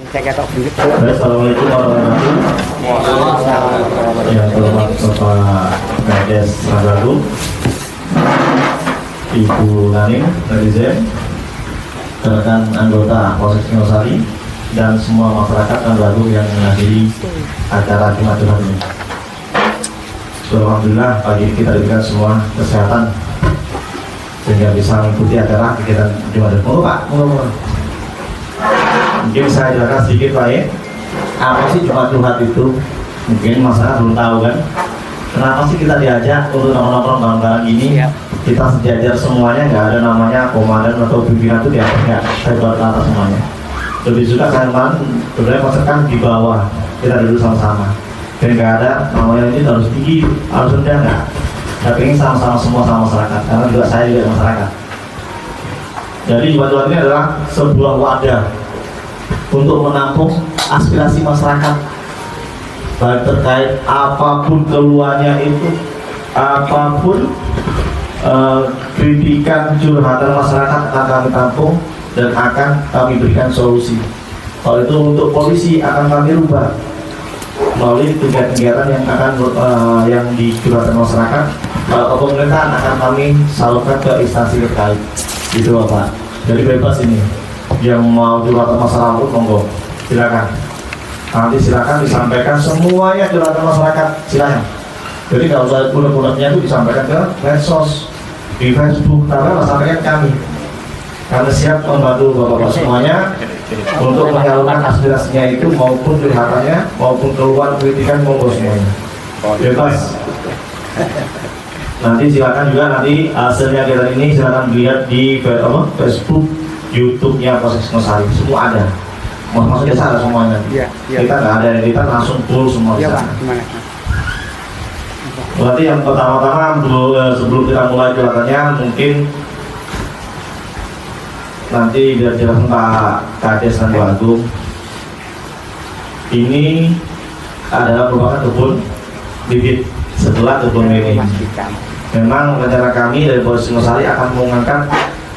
Assalamualaikum warahmatullahi wabarakatuh. Ya, selamat Bapak Kades Ragu, Ibu Naning, netizen, rekan anggota Polsek Singosari, dan semua masyarakat Ragu yang menghadiri acara Jumat ini. Alhamdulillah pagi ini kita diberikan semua kesehatan sehingga bisa mengikuti acara kegiatan Jumat. Pak, mungkin saya jelaskan sedikit Pak ya, apa sih Jumat itu? Mungkin masyarakat belum tahu kan, kenapa sih kita diajak untuk nongkrong bareng-bareng ini? Kita sejajar semuanya, nggak ada namanya komandan atau pimpinan itu diajak, saya buat atas semuanya. Lebih suka saya sebenarnya masyarakat di bawah, kita duduk sama-sama. Dan nggak ada namanya ini harus tinggi, harus rendah, nggak. Tapi ini sama-sama semua sama masyarakat, karena juga saya juga masyarakat. Jadi Jumat ini adalah sebuah wadah untuk menampung aspirasi masyarakat, baik terkait apapun keluhannya itu, apapun kritikan curhatan masyarakat akan kami tampung dan akan kami berikan solusi. Kalau itu untuk polisi akan kami rubah melalui kegiatan yang akan yang dicurahkan masyarakat. Kalau pemerintahan akan kami salurkan ke instansi terkait. Gitu Bapak. Jadi bebas ini. Yang mau curhatan masalah pun monggo, silakan. Nanti silakan disampaikan semuanya curhatan masyarakat, silakan. Jadi kalau usah unek-uneknya itu disampaikan ke medsos, di Facebook, tapi sampaikan kami. Karena siap membantu Bapak-Bapak semuanya untuk menyalurkan aspirasinya itu maupun curhatannya maupun keluhan kritikan monggo semuanya. Bebas. Nanti silakan juga nanti hasilnya kita ini silakan dilihat di Facebook, YouTube-nya Polsek Singosari, semua ada. Maksudnya sana semuanya. Kita nggak ada editan, langsung full semua di sana. Berarti yang pertama-tama sebelum kita mulai curhatannya mungkin nanti biar jelas Pak Kades Randu Agung. Ini adalah merupakan kebun bibit setelah kebun ini. Memang rencana kami dari Polsek Singosari akan mengangkat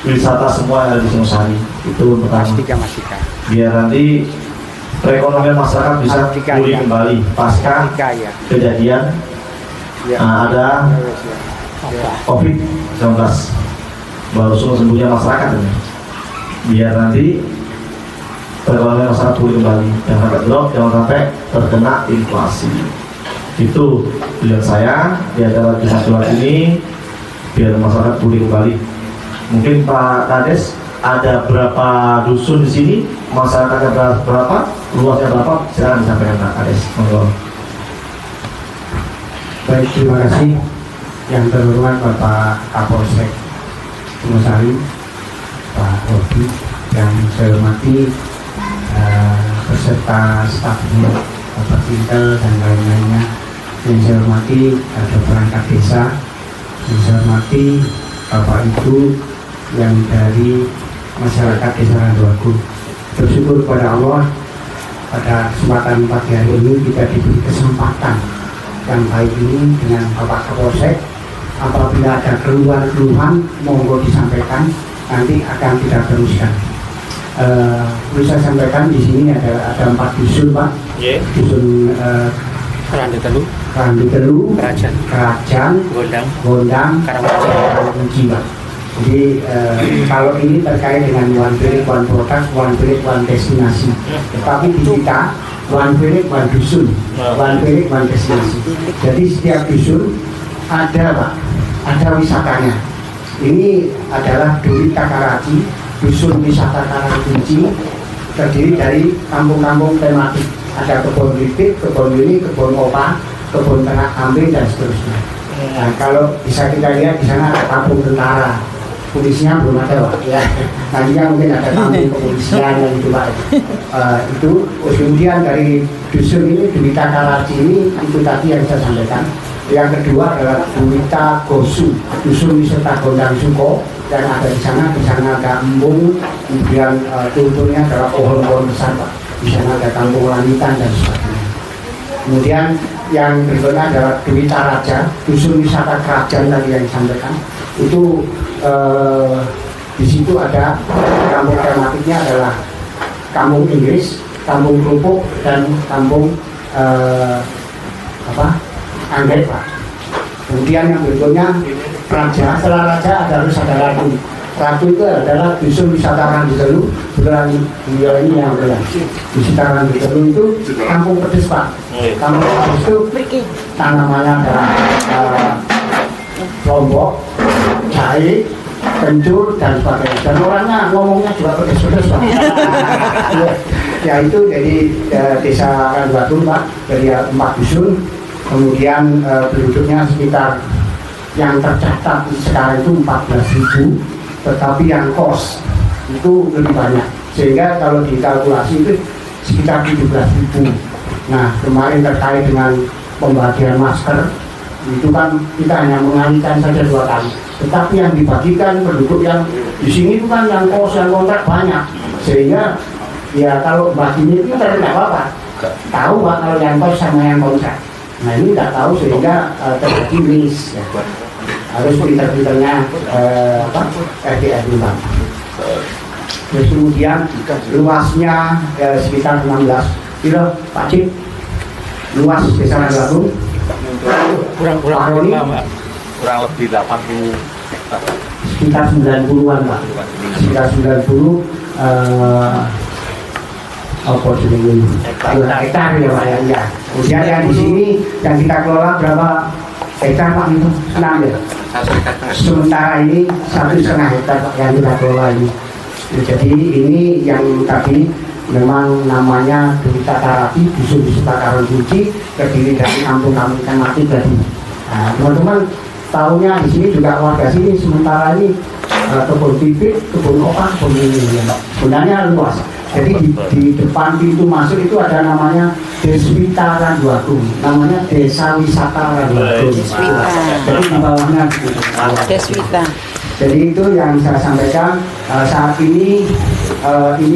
wisata semua yang ada di Singosari. Itu pertama. Biar nanti perekonomian masyarakat bisa pulih kembali pasca kejadian ada COVID-19 baru sembuhnya masyarakat ini. Biar nanti perekonomian masyarakat pulih kembali, jangan sampai drop, jangan sampai terkena inflasi. Itu pilihan saya di acara Jumat ini, biar masyarakat pulih kembali. Mungkin Pak Kades ada berapa dusun di sini, masyarakatnya berapa, luasnya berapa, silakan disampaikan Pak Kades. Baik, terima kasih yang terhormat Bapak Kapolsek Singosari, Pak Robi, yang saya hormati beserta stafnya Bapak Tintel dan lain-lainnya, yang saya hormati ada perangkat desa, yang saya hormati Bapak Ibu yang dari masyarakat Desa Randu Agung. Bersyukur kepada Allah pada kesempatan pagi hari ini kita diberi kesempatan yang baik ini dengan Bapak Kapolsek. Apabila ada keluhan monggo disampaikan, nanti akan kita teruskan. Bisa sampaikan di sini ada 4 dusun Pak. Dusun Randu Telu, Kerajaan, Gondang, Karangkunci Pak. Jadi kalau ini terkait dengan one village, one product, one village, one destinasi. Tetapi di kita one village, one dusun, one village, one destinasi. Jadi setiap dusun ada Pak, ada wisatanya. Ini adalah Duri Takaraci, dusun wisata Karangkunci, terdiri dari kampung-kampung tematik. Ada kebun bibit, kebun ini, kebun opa, kebun ternak kambing dan seterusnya. Nah, kalau bisa kita lihat di sana ada kampung tentara. Polisinya belum ada Pak ya. Nantinya mungkin ada kampung kepolisian yang itu Pak. Itu kemudian dari dusun ini Duwita Karaci ini itu tadi yang saya sampaikan. Yang kedua adalah Duwita Gosu, dusun wisata Gondang Suko, dan ada di sana ada embung, kemudian tuntunnya adalah pohon-pohon besar Pak. Di sana ada kampung langitan dan sebagainya. Kemudian yang berikutnya adalah Duwita Raja, dusun wisata kerajaan tadi yang disampaikan. Itu di situ ada kampung tematiknya adalah kampung Inggris, Kampung Kerupuk dan Kampung Anggrek, Pak. Kemudian yang berikutnya Raja. Setelah Raja harus ada Ratu. Ratu itu adalah dusun wisata Randitelu. Bukan beliau ini yang bilang wisata Randitelu itu Kampung Pedes, Pak. Kampung Pedes itu tanamannya adalah lombok, jahe, kencur dan sebagainya. Dan orangnya ngomongnya juga pedes-pedes, Pak. Ya itu jadi desa Randitelu, Pak, dari 4 dusun. Kemudian penduduknya sekitar yang tercatat sekarang itu 14.000, tetapi yang kos itu lebih banyak, sehingga kalau dikalkulasi itu sekitar 17.000. Nah, kemarin terkait dengan pembagian masker itu kan kita hanya mengalihkan saja 2 kali, tetapi yang dibagikan penduduk yang di sini itu kan yang kos, yang kontrak banyak, sehingga ya kalau baginya itu tidak apa-apa, tahu Pak kalau yang kos sama yang kontrak. Nah ini tidak tahu sehingga terjadi miss ya. Harus pinter-pinternya RDR dulu. Terus kemudian luasnya sekitar 16 kilo, Pak Cip. Luas desa Randitelu kurang lebih 80, sekitar 90-an, Pak. Sekitar 90 hektar ya Pak ya. Kemudian yang di sini yang kita kelola berapa hektar Pak itu? 6 ya. Sementara ini 1,5 hektar Pak yang kita kelola ini. Jadi ini yang tadi memang namanya Desa Tarapi, dusun wisata Karangkunci, terdiri dari kampung-kampung tematik tadi. Nah, teman-teman tahunya di sini juga warga sini sementara ini kebun bibit, kebun opak, kebun ini. Sebenarnya luas. Jadi di depan pintu masuk itu ada namanya Deswita Randitelu, namanya Desa Wisata Randitelu. Jadi di bawahnya Deswita. Jadi itu yang saya sampaikan. Saat ini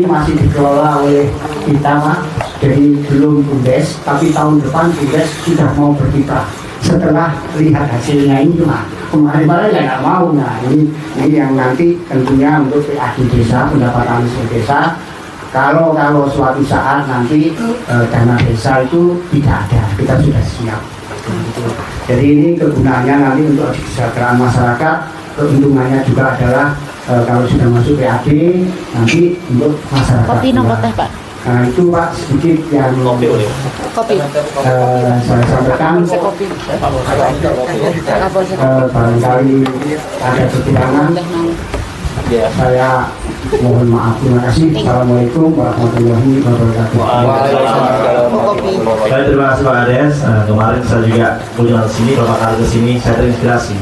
masih dikelola oleh kita, Pak. Jadi belum BUMDes, tapi tahun depan BUMDes sudah mau berkiprah. Setelah lihat hasilnya ini cuma kemarin-kemarin ya nggak mau. Nah ini yang nanti tentunya untuk PAD desa, pendapatan desa. Kalau suatu saat nanti dana desa itu tidak ada, kita sudah siap. Jadi ini kegunaannya nanti untuk kesejahteraan masyarakat, keuntungannya juga adalah kalau sudah masuk PAD nanti untuk masyarakat. Kopi nomor teh Pak. Nah itu Pak sedikit yang Kopi. Saya sampaikan. Kopi. Barangkali ada kekurangan. Saya mohon maaf, terima kasih. Assalamualaikum warahmatullahi wabarakatuh. Baik, terima kasih Pak Ades. Kemarin saya juga kunjungan sini, beberapa kali ke sini saya terinspirasi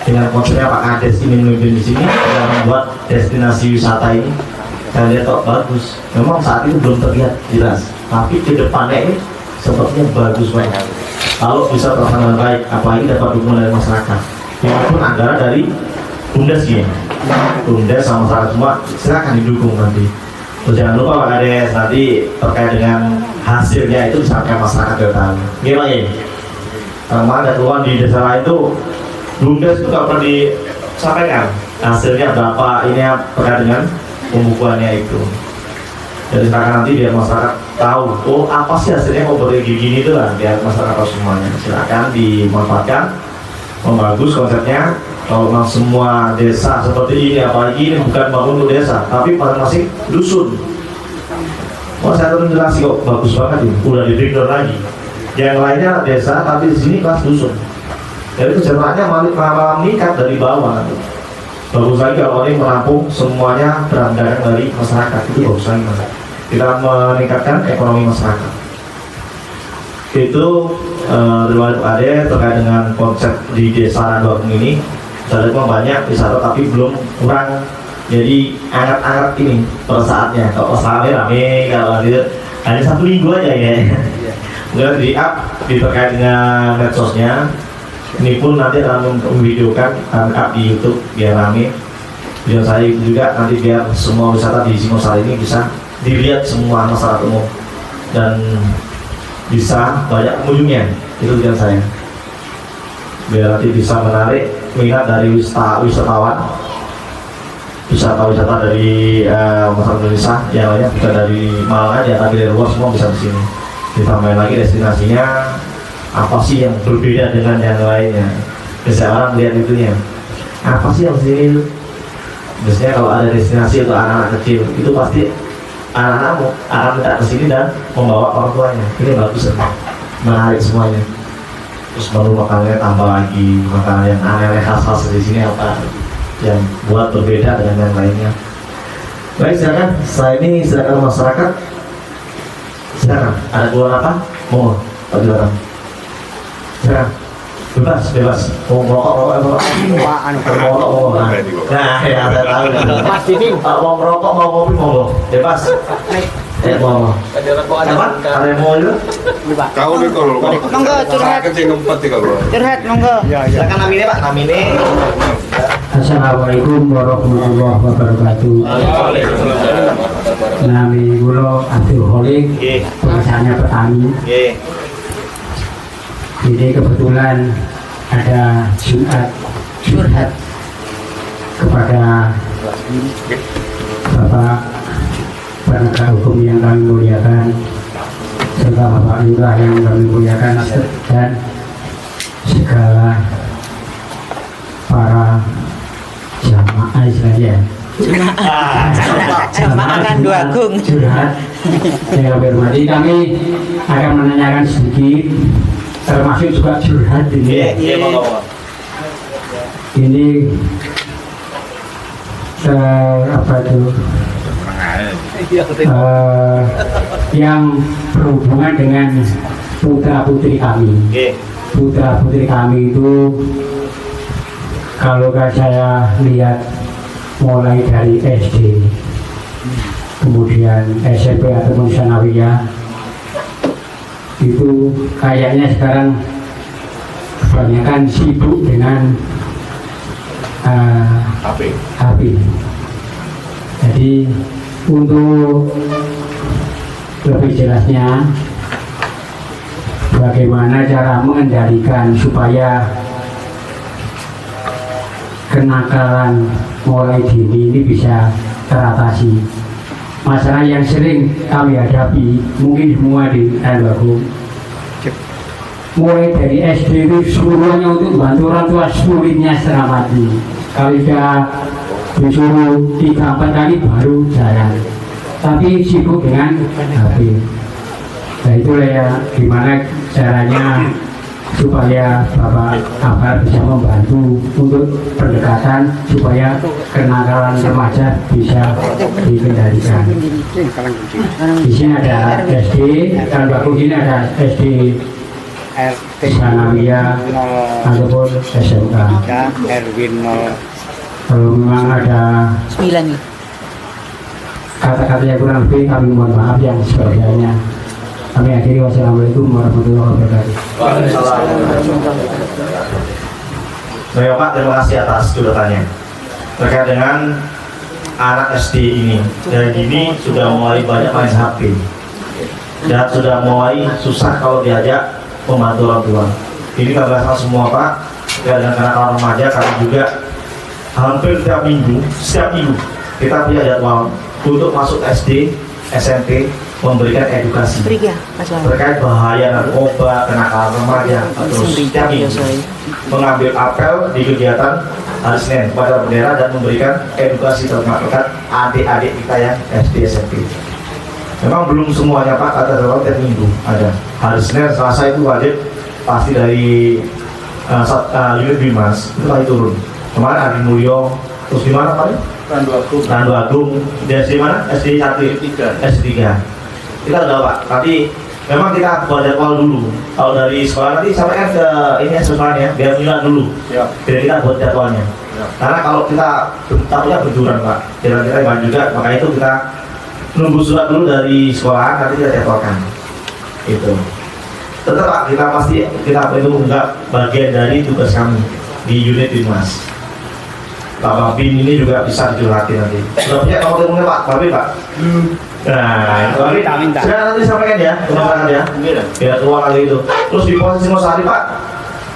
dengan konsepnya Pak Ades ingin memimpin di sini dan membuat destinasi wisata ini. Saya lihat kok bagus. Memang saat itu belum terlihat jelas, tapi ke depannya ini sepertinya bagus banget. Kalau bisa terlaksana baik, apalagi dapat dukungan dari masyarakat, maupun anggaran dari BUMDes ya. BUMDes sama masyarakat semua silakan didukung nanti. Terus jangan lupa Pak Ades nanti terkait dengan hasilnya itu disampaikan masyarakat ke tahu. Gimana ya? Karena ada keluhan di desa lain itu BUMDes itu nggak pernah disampaikan hasilnya berapa ini terkait dengan pembukuannya itu. Jadi silakan nanti biar masyarakat tahu, oh apa sih hasilnya mau gini itu lah, biar masyarakat tahu semuanya. Silakan dimanfaatkan, membagus konsepnya. Kalau memang semua desa seperti ini, apalagi ini bukan bangun untuk desa, tapi masing-masing dusun. Oh saya turun jelas kok, bagus banget ini, udah di breakdown lagi. Yang lainnya desa, tapi di sini kelas dusun. Jadi kesejahteraannya malah meningkat dari bawah. Bagus lagi kalau ini merampung semuanya beranggaran dari masyarakat, itu bagus lagi Mas. Kita meningkatkan ekonomi masyarakat. Itu terima kasih Ade terkait dengan konsep di desa Randitelu ini. Saya lihat banyak wisata tapi belum kurang, jadi anget-anget ini pada saatnya. Kalau saatnya rame, kalau hanya 1 minggu aja ya. Kemudian di up terkait dengan medsosnya. Ini pun nanti akan memvideokan up di YouTube biar rame. Video saya juga nanti biar semua wisata di Singosari ini bisa dilihat semua masyarakat umum dan bisa banyak pengunjungnya. Itu tujuan saya. Biar nanti bisa menarik minat dari wisatawan wisata dari masyarakat Indonesia yang lainnya, bukan dari Malang aja tapi dari luar semua bisa di sini. Ditambahin lagi destinasinya apa sih yang berbeda dengan yang lainnya. Biasanya orang lihat itunya apa sih yang sini itu. Biasanya kalau ada destinasi untuk anak-anak kecil itu pasti anak-anakmu akan minta ke sini dan membawa orang tuanya. Ini bagus, menarik semuanya. Terus baru makanannya tambah lagi makanan yang aneh-aneh khas-khas di sini apa yang buat berbeda dengan yang lainnya. Baik, silakan. Setelah ini silakan masyarakat. Silakan. Ada keluhan apa? Mau Pak Jualan. Silakan. Bebas. Mau merokok. Nah, ya saya tahu. Mas Dini, Mau merokok, mau kopi, mau bebas. Mau. Ada yang mau juga? Kau nih kalau Monggo, curhat. kecil ngumpet kalau. Curhat, monggo. Silakan namine Pak, namine. Assalamualaikum warahmatullahi wabarakatuh. Nami kula Abdul Kholik, pekerjaannya petani. Jadi kebetulan ada Jumat curhat kepada Bapak penegak hukum yang kami muliakan, serta Bapak Lurah yang kami muliakan, dan segala para jamaah istilahnya. Jamaah kan dua agung. Curhat yang kami hormati, kami akan menanyakan sedikit, termasuk juga curhat ini. Ini apa itu? Yang berhubungan dengan putra putri kami. Putra putri kami itu kalau saya lihat mulai dari SD, kemudian SMP ataupun sanawiyah, itu kayaknya sekarang kebanyakan sibuk dengan HP. Jadi untuk lebih jelasnya, bagaimana cara mengendalikan supaya kenakalan mulai dini ini bisa teratasi. Masalah yang sering kami hadapi, mungkin semua di Tandagung, mulai dari SD itu seluruhnya untuk bantu orang tua sulitnya setengah mati. Kalau sudah disuruh 3-4 kali baru jalan, tapi sibuk dengan HP. Nah itulah ya gimana caranya supaya Bapak Akbar bisa membantu untuk pendekatan supaya kenakalan remaja bisa dikendalikan. Di sini ada SD, dan bagus ini ada SD sanawiyah ataupun SMK. Kalau memang ada 9 nih. kata-kata yang kurang lebih, kami mohon maaf yang sebagainya. Kami akhiri, wassalamualaikum warahmatullahi wabarakatuh. Baik Pak, terima kasih atas curhatannya terkait dengan anak SD ini. Dari dini sudah mulai banyak main HP dan sudah mulai susah kalau diajak membantu orang tua. Ini kami rasa semua Pak, terkait dengan anak remaja. Kami juga hampir setiap minggu kita punya jadwal untuk masuk SD, SMP, memberikan edukasi terkait bahaya narkoba, kenakalan remaja. Terus setiap minggu mengambil apel di kegiatan hari Senin pada bendera dan memberikan edukasi terkait adik-adik kita yang SD, SMP. Memang belum semuanya Pak, ada jadwal tiap minggu ada. Hari Senin, Selasa itu wajib pasti dari unit Bimas itu lagi turun. Kemarin Adi Mulyo, terus di mana Pak? Randu Agung, di SD mana? SD 1, SD 3. Kita udah Pak, tapi memang kita buat jadwal dulu. Kalau dari sekolah nanti sampai ke ini sekolahnya, biar minat dulu. Jadi kita buat jadwalnya. Karena kalau kita takutnya benturan Pak, kira-kira gimana juga, makanya itu kita nunggu surat dulu dari sekolah, nanti kita jadwalkan. Itu. Tetap Pak, kita itu enggak bagian dari tugas kami di unit Bimas. Pak Babin ini juga bisa dicurhatin nanti. Sudah punya nomor teleponnya Pak Babin Pak? Nah, itu nanti sampaikan ya, teman-teman ya. Biar keluar kali itu. Terus di posisi Mosari Pak,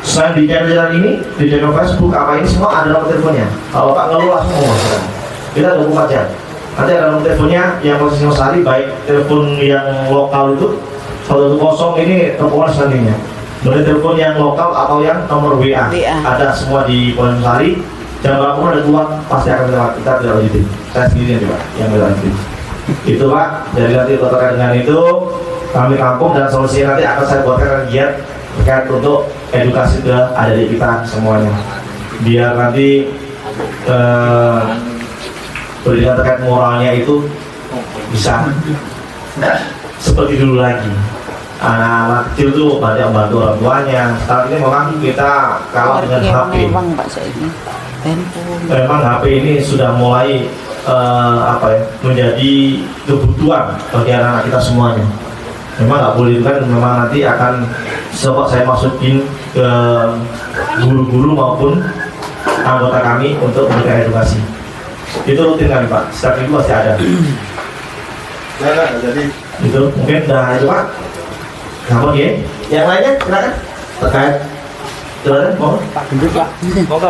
selain di channel ini, di channel Facebook apa ini semua ada nomor teleponnya. Kalau Pak ngeluh langsung ngomong. kita 24 jam. Nanti ada nomor teleponnya yang posisi Sari, baik telepon yang lokal itu 110 ini telepon selanjutnya. Boleh telepon yang lokal atau yang nomor WA. Ada semua di Sari. Jam berapa ada keluar pasti akan kita tidak lanjutin. Saya sendiri nih Pak yang lanjutin. Itu Pak. Jadi nanti terkait dengan itu kami kampung dan solusi nanti akan saya buatkan giat terkait untuk edukasi ke adik kita semuanya. Biar nanti pendidikan terkait moralnya itu bisa seperti dulu lagi. Anak-anak kecil tuh banyak membantu orang tuanya. Sekarang ini memang kita kalah dengan HP. Memang HP ini sudah mulai menjadi kebutuhan bagi anak-anak kita semuanya. Memang nggak boleh kan, memang nanti akan coba saya masukin ke guru-guru maupun anggota kami untuk memberikan edukasi. Itu rutin kan Pak, setiap minggu pasti ada. Jadi Itu mungkin dah itu Pak. Apa ya? Yang lainnya silakan terkait. Silakan, mohon. Pak Gendut Pak. Moga.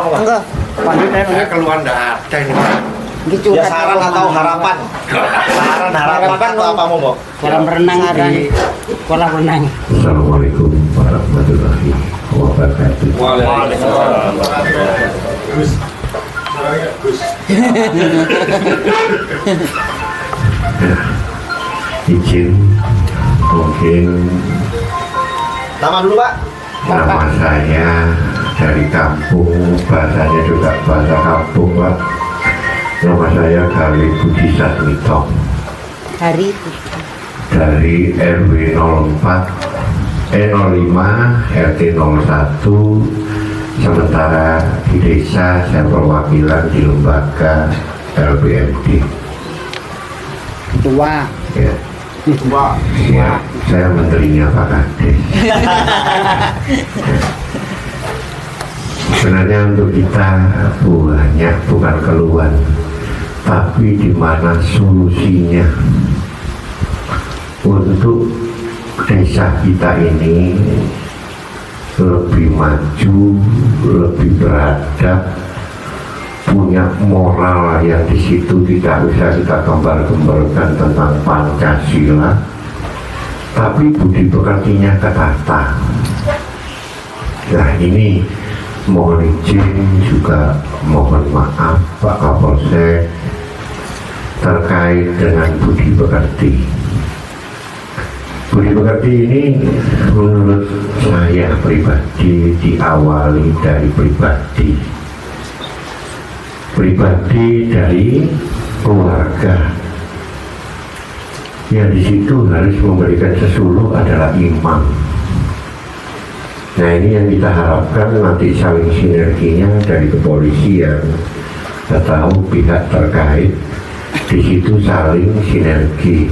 Pak Gendut saya keluar nggak ada ini. Gitu Ya saran atau harapan? Harapan atau apa mau? Kolam renang di kolam renang. Assalamualaikum warahmatullahi wabarakatuh. Waalaikumsalam. Izin mungkin Nama dulu Pak. nama saya dari kampung, bahasanya juga bahasa kampung Pak. Nama saya Gali Budi Sasmito hari dari RW 04 05 RT 01. Sementara di desa saya perwakilan di lembaga LBMD. Tua. Ya. Ya, saya menterinya Pak Kades. Sebenarnya untuk kita banyak bukan keluhan, tapi di mana solusinya untuk desa kita ini lebih maju, lebih beradab, punya moral yang di situ tidak bisa kita gambar-gambarkan tentang Pancasila, tapi budi pekertinya ketata. Nah ini mohon izin juga mohon maaf Pak Kapolsek terkait dengan budi pekerti. Budi pekerti ini menurut saya pribadi diawali dari pribadi dari keluarga. Yang di situ harus memberikan sesuluh adalah imam. Nah ini yang kita harapkan nanti saling sinerginya dari kepolisian atau pihak terkait di situ saling sinergi.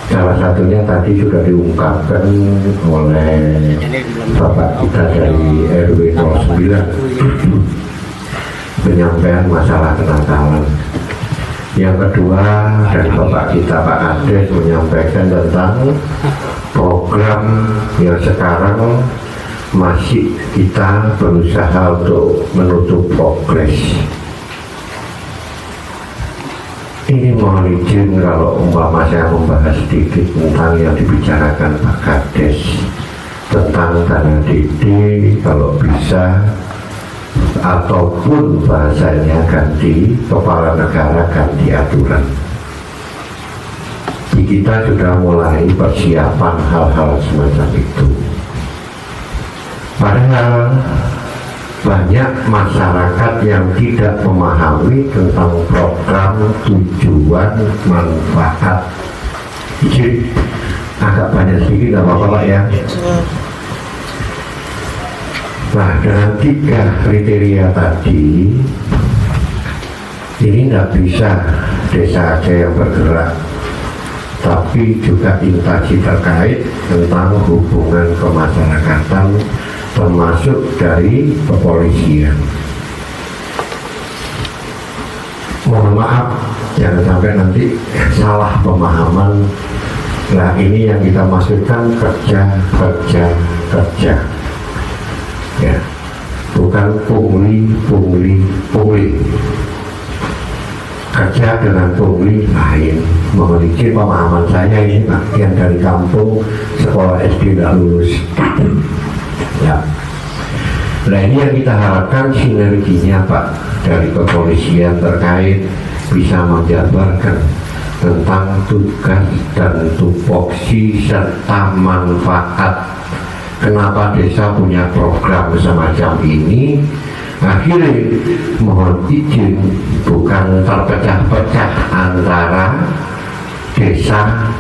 Salah satunya tadi sudah diungkapkan oleh Bapak kita dari RW 09 penyampaian masalah kenakalan. Yang kedua dari Bapak kita Pak Ades menyampaikan tentang program yang sekarang masih kita berusaha untuk menutup progres. Ini mohon izin kalau umpama saya membahas sedikit tentang yang dibicarakan Pak Kades tentang dana DD, kalau bisa ataupun bahasanya ganti kepala negara, ganti aturan. Kita sudah mulai persiapan hal-hal semacam itu. Padahal banyak masyarakat yang tidak memahami tentang program, tujuan, manfaat. Jadi agak banyak sedikit, tidak apa-apa Pak ya. Nah dengan 3 kriteria tadi, ini tidak bisa desa aja yang bergerak, tapi juga instansi terkait tentang hubungan kemasyarakatan, termasuk dari kepolisian. Mohon maaf, jangan sampai nanti salah pemahaman. Nah ini yang kita maksudkan kerja. Ya, bukan pungli. kerja dengan pungli lain. Mohon izin pemahaman saya ini yang dari kampung sekolah SD nggak lulus. Ya. Nah ini yang kita harapkan sinerginya Pak dari kepolisian terkait bisa menjabarkan tentang tugas dan tupoksi serta manfaat. Kenapa desa punya program semacam ini? Akhirnya mohon izin bukan terpecah-pecah antara desa,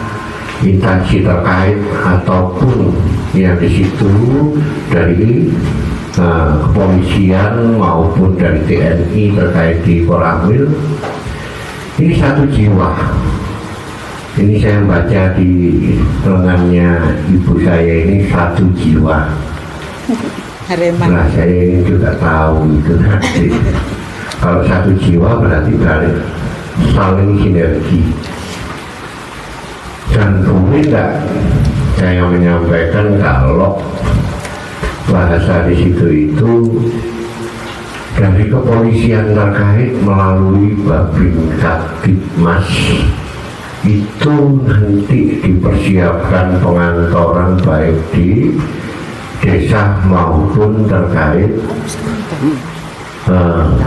instansi terkait ataupun yang di situ dari kepolisian maupun dari TNI terkait di Koramil. Ini satu jiwa. Ini saya baca di lengannya ibu saya ini satu jiwa. Nah saya ini juga tahu itu nanti. Kalau satu jiwa berarti saling sinergi. Dan boleh nggak saya menyampaikan kalau bahasa di situ itu dari kepolisian terkait melalui Babin Kaptibmas itu nanti dipersiapkan pengantoran baik di desa maupun terkait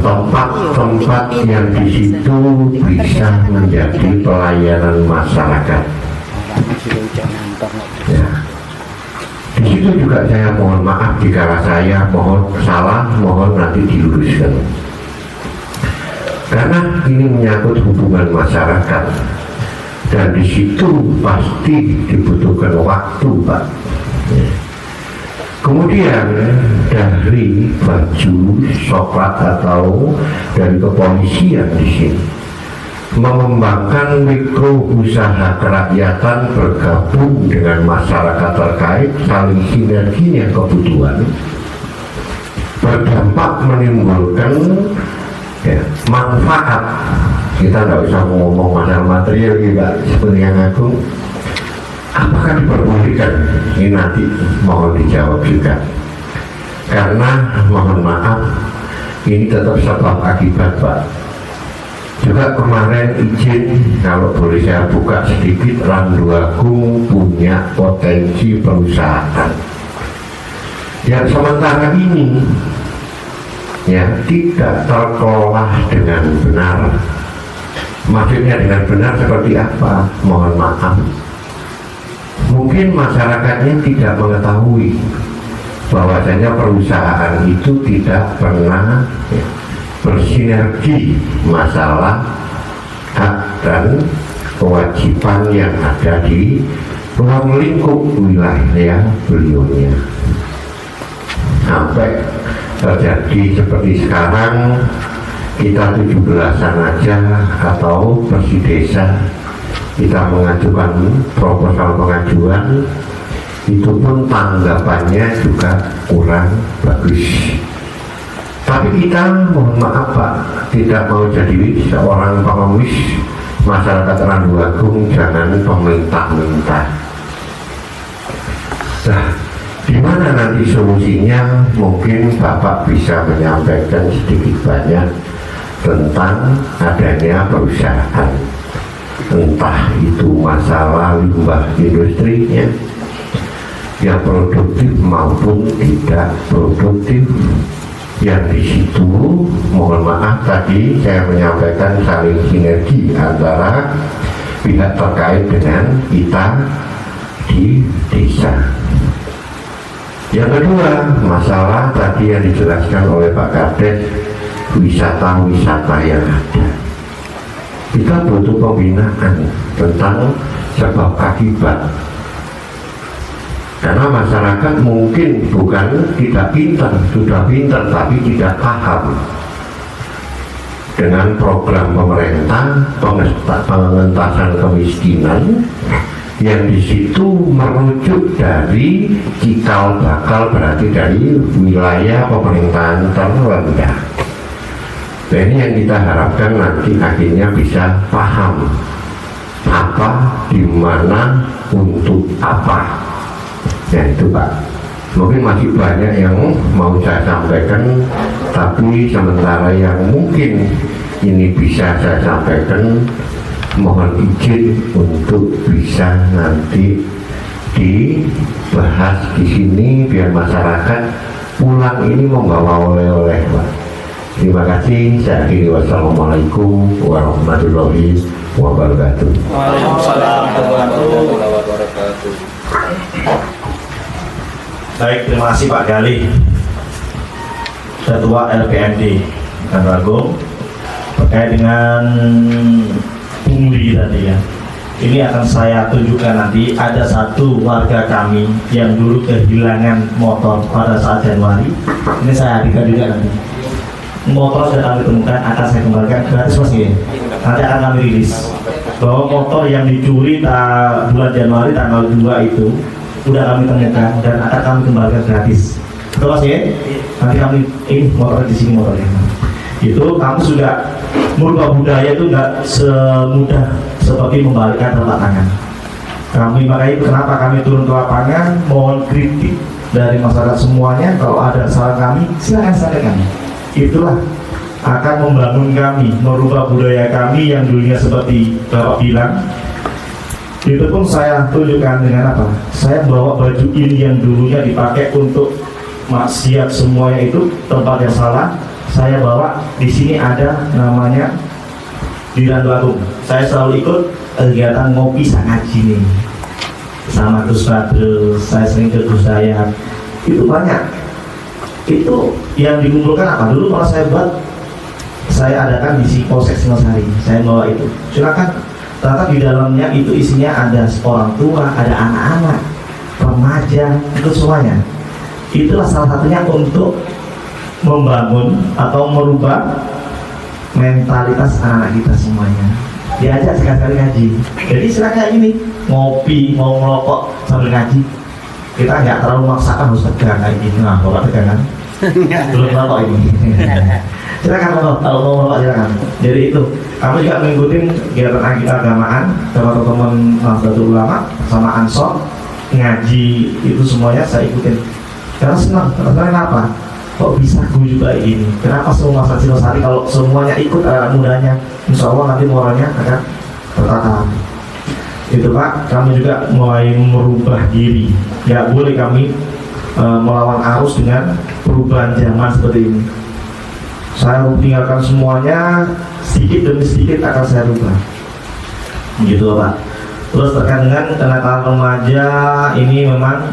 tempat-tempat yang di situ bisa menjadi pelayanan masyarakat. Ya. Di situ juga saya mohon maaf jika saya mohon salah, mohon nanti diluruskan. Karena ini menyangkut hubungan masyarakat dan di situ pasti dibutuhkan waktu, Pak. Ya. Kemudian dari baju soklat atau dari kepolisian di sini mengembangkan mikro usaha kerakyatan bergabung dengan masyarakat terkait saling sinerginya kebutuhan berdampak menimbulkan manfaat. Kita tidak usah ngomong masalah material juga seperti yang aku. Apakah diperbolehkan? Ini nanti mohon dijawab juga. Karena mohon maaf, ini tetap sebab akibat Pak. Juga kemarin izin kalau boleh saya buka sedikit, Randu Agung punya potensi perusahaan. Yang sementara ini ya tidak terkelola dengan benar. Maksudnya dengan benar seperti apa? Mohon maaf. Mungkin masyarakatnya tidak mengetahui bahwasanya perusahaan itu tidak pernah bersinergi masalah hak dan kewajiban yang ada di ruang lingkup wilayah beliaunya. Sampai terjadi seperti sekarang kita 17-an aja atau bersih desa kita mengajukan proposal pengajuan itu pun tanggapannya juga kurang bagus. Tapi kita mohon maaf Pak, tidak mau jadi seorang pengemis masyarakat Randu Agung, jangan pemerintah-minta. Nah, di mana nanti solusinya? Mungkin Bapak bisa menyampaikan sedikit banyak tentang adanya perusahaan. Entah itu masalah limbah industrinya yang produktif maupun tidak produktif. Yang di situ mohon maaf tadi saya menyampaikan saling sinergi antara pihak terkait dengan kita di desa. Yang kedua, masalah tadi yang dijelaskan oleh Pak Kades, wisata-wisata yang ada. Kita butuh pembinaan tentang sebab akibat. Karena masyarakat mungkin bukan tidak pintar, sudah pintar tapi tidak paham dengan program pemerintah pengentasan kemiskinan yang di situ merujuk dari cikal bakal, berarti dari wilayah pemerintahan terrendah. Nah, ini yang kita harapkan nanti akhirnya bisa paham apa, di mana, untuk apa. Ya itu Pak, mungkin masih banyak yang mau saya sampaikan, tapi sementara yang mungkin ini bisa saya sampaikan, mohon izin untuk bisa nanti dibahas di sini biar masyarakat pulang ini membawa oleh-oleh, Pak. Terima kasih. Saya akhiri. Wassalamualaikum warahmatullahi wabarakatuh. Waalaikumsalam warahmatullahi wabarakatuh. Baik, terima kasih Pak Gali, Ketua LPMD dan Ragung, terkait dengan pungli tadi ya. Ini akan saya tunjukkan nanti, ada satu warga kami yang dulu kehilangan motor pada saat Januari. Ini saya hadirkan juga nanti. Motor sudah kami temukan, akan saya kembalikan gratis Mas ya. Nanti akan kami rilis bahwa motor yang dicuri bulan Januari tanggal 2 itu udah kami temukan dan akan kami kembalikan gratis. Betul Mas ya? Nanti kami ini motor di sini motornya. Itu kamu sudah merubah budaya itu nggak semudah seperti membalikkan telapak tangan. Makanya itu kenapa kami turun ke lapangan, mohon kritik dari masyarakat semuanya. Kalau ada saran kami, silakan sampaikan. Itulah akan membangun kami, merubah budaya kami yang dulunya seperti Bapak bilang. Itu pun saya tunjukkan dengan apa? Saya bawa baju ini yang dulunya dipakai untuk maksiat semuanya itu tempat yang salah. Saya bawa di sini ada namanya di Randu. Saya selalu ikut kegiatan ngopi sangaji nih sama Gus Badrul. Saya sering ke Gus Dayat. Itu banyak. Itu yang dikumpulkan apa? Dulu malah saya adakan di Polsek Singosari. Saya bawa itu. Silakan. Ternyata di dalamnya itu isinya ada orang tua, ada anak-anak, remaja, itu semuanya. Itulah salah satunya untuk membangun atau merubah mentalitas anak-anak kita semuanya. Diajak sekali-kali ngaji. Jadi silakan ini ngopi, mau ngerokok sambil ngaji. Kita nggak terlalu memaksakan harus tegang kayak gini. Nah, bapak tegangan. Belum ngerokok ini. Silakan kalau mau ngerokok silakan. Jadi itu kami juga mengikuti kegiatan keagamaan teman-teman Nahdlatul Ulama sama Ansor ngaji itu semuanya saya ikutin. Karena senang. Karena apa? Kok bisa gue juga ini? Kenapa semua masyarakat Singosari kalau semuanya ikut anak mudanya, insya Allah nanti moralnya akan tertata. Itu Pak, kami juga mulai merubah diri. Nggak boleh kami melawan arus dengan perubahan zaman seperti ini. Saya tinggalkan semuanya, sedikit demi sedikit akan saya rubah. Gitu Pak. Terus terkait dengan kenakalan remaja ini memang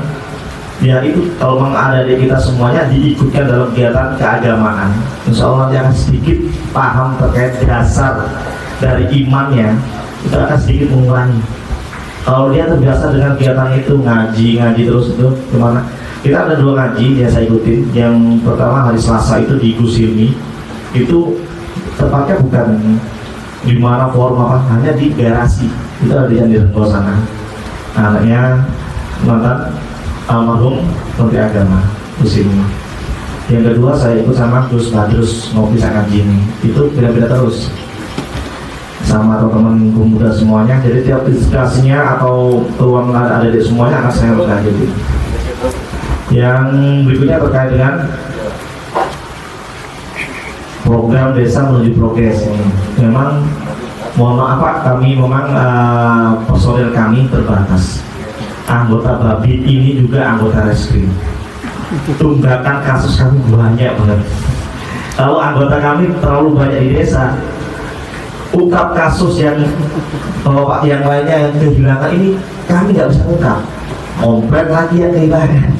ya itu kalau memang ada di kita semuanya diikutkan dalam kegiatan keagamaan, insya Allah nanti akan sedikit paham terkait dasar dari imannya, itu akan sedikit mengurangi. Kalau dia terbiasa dengan kegiatan itu ngaji terus itu gimana? Kita ada 2 ngaji yang saya ikutin. Yang pertama hari Selasa itu di Gus Hilmi, itu tepatnya bukan di mana forum apa, hanya di garasi. Itu ada di Renggol sana. Anaknya mantan almarhum Menteri Agama Muslim. Yang kedua saya ikut sama Gus Badrus ngopi sangat gini. Itu beda-beda terus sama teman-teman pemuda semuanya. Jadi tiap diskusinya atau peluang adik-adik semuanya akan saya pelajari. Yang berikutnya terkait dengan program desa menuju progres ini. Memang mohon maaf Pak, kami memang personil kami terbatas. Anggota Babit ini juga anggota reskrim. Tunggakan kasus kami banyak banget. Kalau anggota kami terlalu banyak di desa, ungkap kasus yang Pak yang lainnya yang kehilangan ini kami nggak bisa ungkap. Komplain lagi yang kehilangan.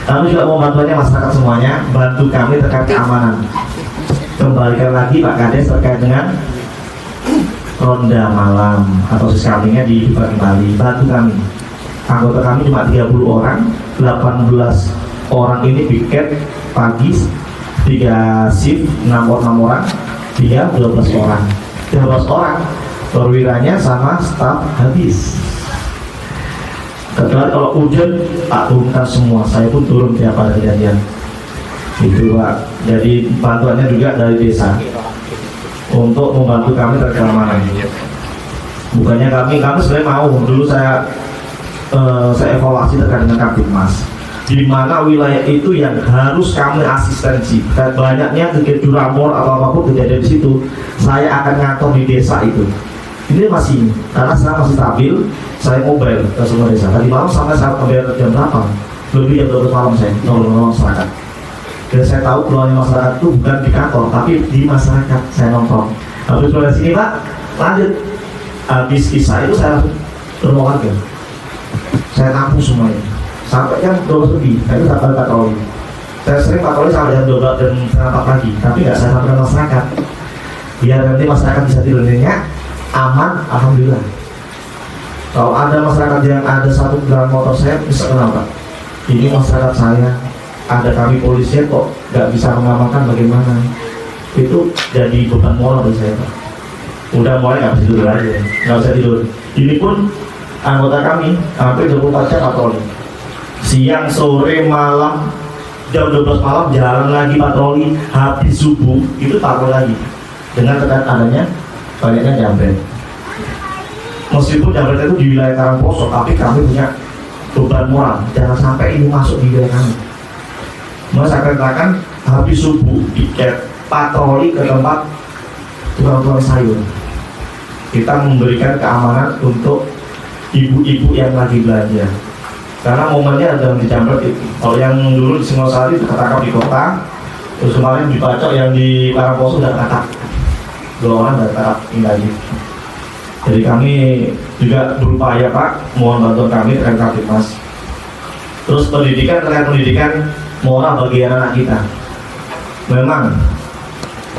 Kami juga mau bantuannya masyarakat semuanya, bantu kami terkait keamanan. Kembalikan lagi Pak Kades terkait dengan ronda malam atau siskaminya dibuka kembali. Bantu kami. Anggota kami cuma 30 orang, 18 orang ini piket pagi, 3 shift, 6 orang, 12 orang. 12 orang perwiranya sama staf habis. Kecuali kalau hujan, Pak turunkan semua. Saya pun turun tiap ada kejadian. Itu Pak. Jadi bantuannya juga dari desa untuk membantu kami terkait keamanan. Bukannya kami sebenarnya mau. Dulu saya evaluasi terkait dengan Kapitmas. di mana wilayah itu yang harus kami asistensi. Dan banyaknya kegiatan curamor atau apapun kejadian di situ, saya akan ngantor di desa itu. Ini masih, karena saya masih stabil, saya mobile ke semua desa. Tadi malam sampai saat jam berapa? Lebih jam 12 malam saya nolong masyarakat. Dan saya tahu keluarnya masyarakat itu bukan di kantor, tapi di masyarakat saya nongkrong. Habis dari sini Pak, lanjut. Habis kisah itu saya langsung ke rumah warga. Saya tampung semuanya. Sampai jam 12 lebih, itu tak patroli. Saya sering patroli sampai jam 12 dan setengah 4 pagi, tapi nggak saya sampaikan masyarakat. Biar nanti masyarakat bisa tidurnya aman, alhamdulillah. Kalau ada masyarakat yang ada satu kendaraan motor saya, bisa kenapa? Ini masyarakat saya, ada kami polisi kok nggak bisa mengamankan bagaimana? Itu jadi beban moral bagi saya Pak. Udah mulai nggak bisa tidur aja, nggak bisa tidur. Ini pun anggota kami hampir 24 jam patroli. Siang, sore, malam, jam 12 malam jalan lagi patroli, habis subuh itu patroli lagi. Dengan terkait adanya banyaknya jambret. Meskipun jambret itu di wilayah Karangposo, tapi kami punya beban moral, jangan sampai ini masuk di wilayah kami. Mau saya katakan habis subuh tiket patroli ke tempat tukang-tukang sayur. Kita memberikan keamanan untuk ibu-ibu yang lagi belanja. Karena momennya ada di jambret itu. Kalau yang dulu di Singosari ketangkap di kota, terus kemarin di Pacok yang di Karangposo udah ketangkap. 2 orang udah ketangkap ini lagi. Jadi kami juga berupaya Pak, mohon bantuan kami terkait Kapitmas. Terus terkait pendidikan moral bagi anak kita. Memang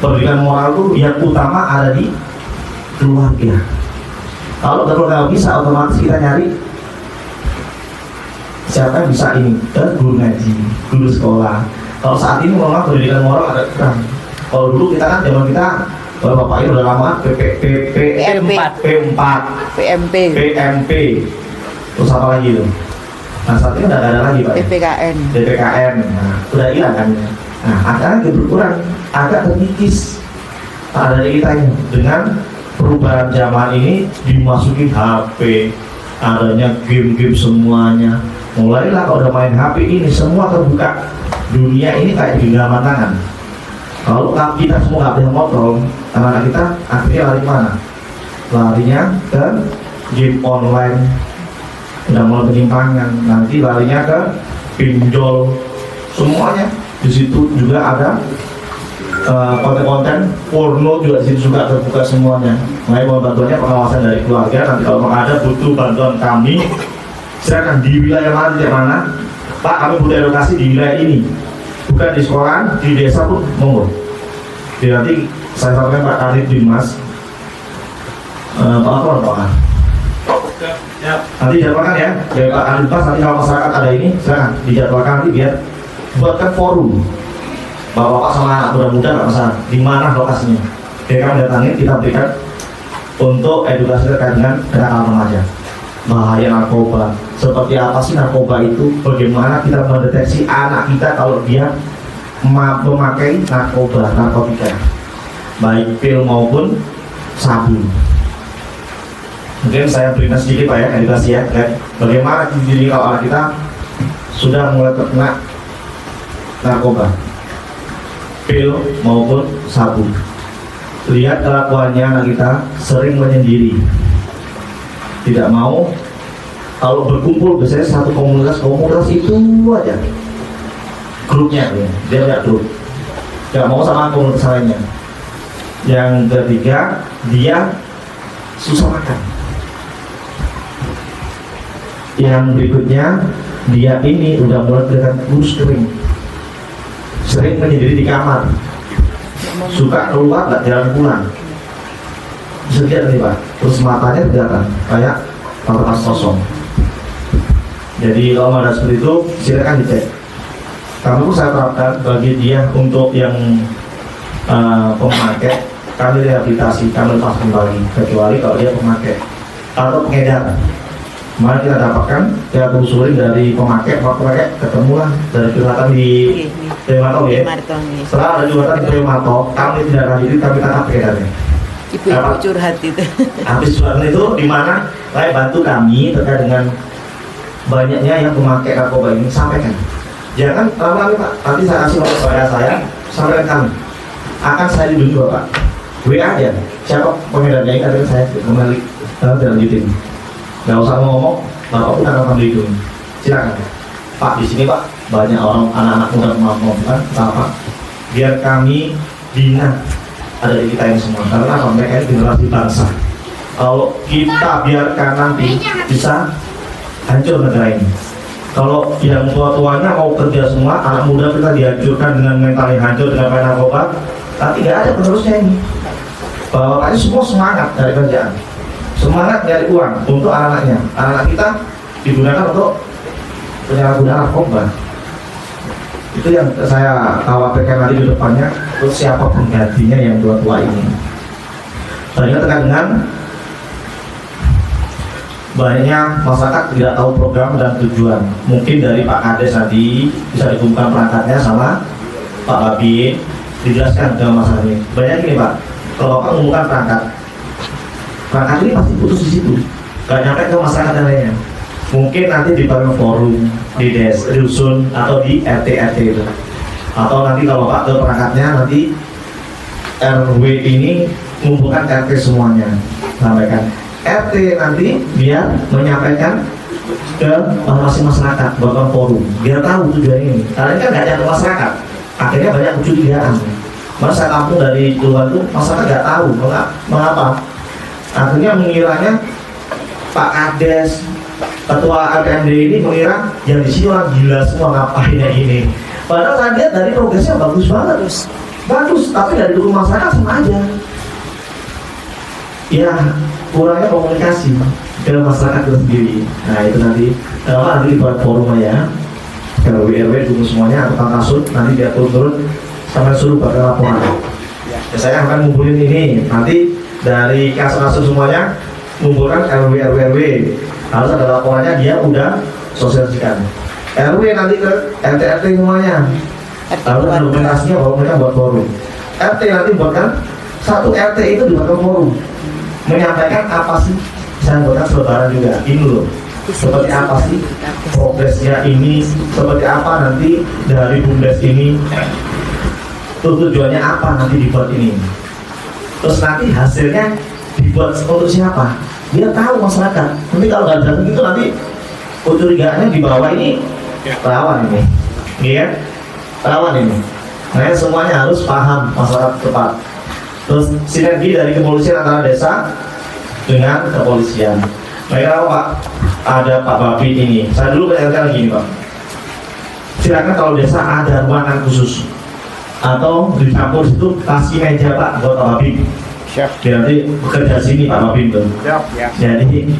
pendidikan moral itu yang utama ada di keluarga. Kalau keluarga bisa, otomatis kita nyari siapa yang bisa ini, guru ngaji, guru sekolah. Kalau saat ini memang pendidikan moral agak kurang. Kalau dulu kita kan zaman kita, kalau Bapak ini udah lama PMP, terus apa lagi itu? Nah saat ini udah gak ada lagi Pak. PPKN, nah, udah hilang kan? Nah agak berkurang, agak terkikis. Ada dari kita ini dengan perubahan zaman ini dimasukin HP, adanya game-game semuanya. Mulailah kalau udah main HP ini semua terbuka. Dunia ini kayak di genggaman tangan. Kalau kita semua nggak bisa kontrol, anak-anak kita akhirnya lari mana? Larinya ke game online, udah mulai penyimpangan. Nanti larinya ke pinjol, semuanya. Di situ juga ada konten-konten porno juga di situ juga terbuka semuanya. Makanya mohon bantuannya pengawasan dari keluarga. Nanti kalau ada butuh bantuan kami, silakan di wilayah mana, Pak kami butuh edukasi di wilayah ini, bukan di sekolah, di desa pun monggo. Jadi nanti saya sampaikan Pak Kadif Dimas, Pak. Nanti jadwalkan ya, dari Pak Kadif Dimas. Nanti kalau masyarakat ada ini, silakan dijadwalkan nanti biar buatkan forum. Bapak-bapak sama anak muda-muda nggak masalah. Di mana lokasinya? Jadi kami datangin, kita berikan untuk edukasi terkait dengan kenakalan remaja. Bahaya narkoba, seperti apa sih narkoba itu, bagaimana kita mendeteksi anak kita kalau dia memakai narkotika, baik pil maupun sabu. Mungkin saya berikan sedikit Pak ya, edukasi ya, bagaimana diri kalau anak kita sudah mulai terkena narkoba, pil maupun sabu. Lihat kelakuannya anak kita sering menyendiri, tidak mau. Kalau berkumpul biasanya satu komunitas itu aja grupnya, dia tidak grup, tidak mau sama komunitas lainnya. Yang ketiga, dia susah makan. Yang berikutnya, dia ini udah mulai kelihatan kurus kering, sering menyendiri di kamar, suka keluar nggak jalan pulang. Bisa nih Pak, terus matanya kelihatan kayak kertas kosong. Jadi kalau ada seperti itu, silakan dicek. Kami pun saya terapkan bagi dia untuk yang pemakai, kami rehabilitasi, kami lepas kembali, kecuali kalau dia pemakai atau pengedar. Mari kita dapatkan, kita telusuri dari pemakai ketemulah dari curhatan di Demarto ya. Setelah ada curhatan di Demarto, kami tidak lanjuti, kami tangkap peredarnya. Ibu-ibu curhat itu. Habis curhatan itu di mana saya bantu kami terkait dengan banyaknya yang memakai narkoba ini, sampaikan. Jangan lama-lama Pak, nanti saya kasih nomor saya, sampaikan kami. Akan saya lindungi Bapak. WA aja, siapa pengedarnya ini, katanya saya kembali lanjutin. Nggak usah ngomong, Bapak pun akan lindungi. Silakan. Pak, di sini Pak, banyak orang anak-anak muda melakukan apa? Biar kami bina ada di kita yang semua. Karena apa? Mereka ini generasi bangsa. Kalau kita biarkan nanti bisa hancur negara ini. Kalau yang tua-tuanya mau kerja semua, anak muda kita dihancurkan dengan mental yang hancur dengan main narkoba, tapi nggak ada penerusnya ini. Bapak-bapaknya semua semangat dari kerjaan, semangat dari uang untuk anak-anaknya. Anak-anak kita digunakan untuk penyalahgunaan narkoba. Itu yang saya khawatirkan nanti ke depannya. Terus siapa penggantinya yang tua-tua ini? Banyak terkait dengan banyaknya masyarakat tidak tahu program dan tujuan. Mungkin dari Pak Kades nanti bisa dikumpulkan perangkatnya sama Pak Babin, dijelaskan ke masalah ini. Banyak ini Pak, kalau Bapak mengumpulkan perangkat ini pasti putus di situ, gak nyampe ke masyarakat yang lainnya. Mungkin nanti di forum, di des, di dusun, atau di RT itu. Atau nanti kalau Bapak ke perangkatnya, nanti RW ini mengumpulkan RT semuanya, sampaikan. RT nanti biar menyampaikan ke masing-masing masyarakat, buat forum, biar tahu tujuan ini. Karena ini kan nggak nyampe masyarakat, akhirnya banyak kecurigaan. Masa saya kampung dari luar itu masyarakat nggak tahu mengapa. Akhirnya mengiranya Pak Kades, Ketua RTMD ini mengira yang di sini orang gila semua ngapain yang ini. Padahal saya lihat dari progresnya bagus banget, bagus. Tapi dari dulu masyarakat sama aja. Ya kurangnya komunikasi ke masyarakat itu sendiri. Nah itu nanti dibuat forum ya. Kalau RW dulu semuanya atau kasut nanti dia turun sampai suruh pakai laporan. Ya, saya akan ngumpulin ini nanti dari kasus-kasus semuanya mengumpulkan RW. Harus ada laporannya, dia udah sosialisasikan. RW nanti ke RT semuanya. Lalu dokumentasinya bahwa mereka buat forum. RT nanti buatkan satu RT itu dibuatkan forum, menyampaikan apa sih, saya buatkan selebaran juga. Ini loh, seperti apa sih progresnya ini, seperti apa nanti dari BUMDes ini, tujuannya apa nanti dibuat ini. Terus nanti hasilnya dibuat untuk siapa? Dia tahu masyarakat. Nanti kalau nggak ada itu nanti kecurigaannya di bawah ini rawan ini, ya rawan ini. Nah semuanya harus paham masyarakat tepat. Terus sinergi dari kepolisian antara desa dengan kepolisian. Baiklah Pak, ada Pak Babin ini. Saya dulu bertanya gini Pak. Silakan kalau desa ada ruangan khusus atau di campur situ kasih meja Pak buat Pak Babin. Siap. Nanti bekerja sini Pak Babin tuh. Siap. Jadi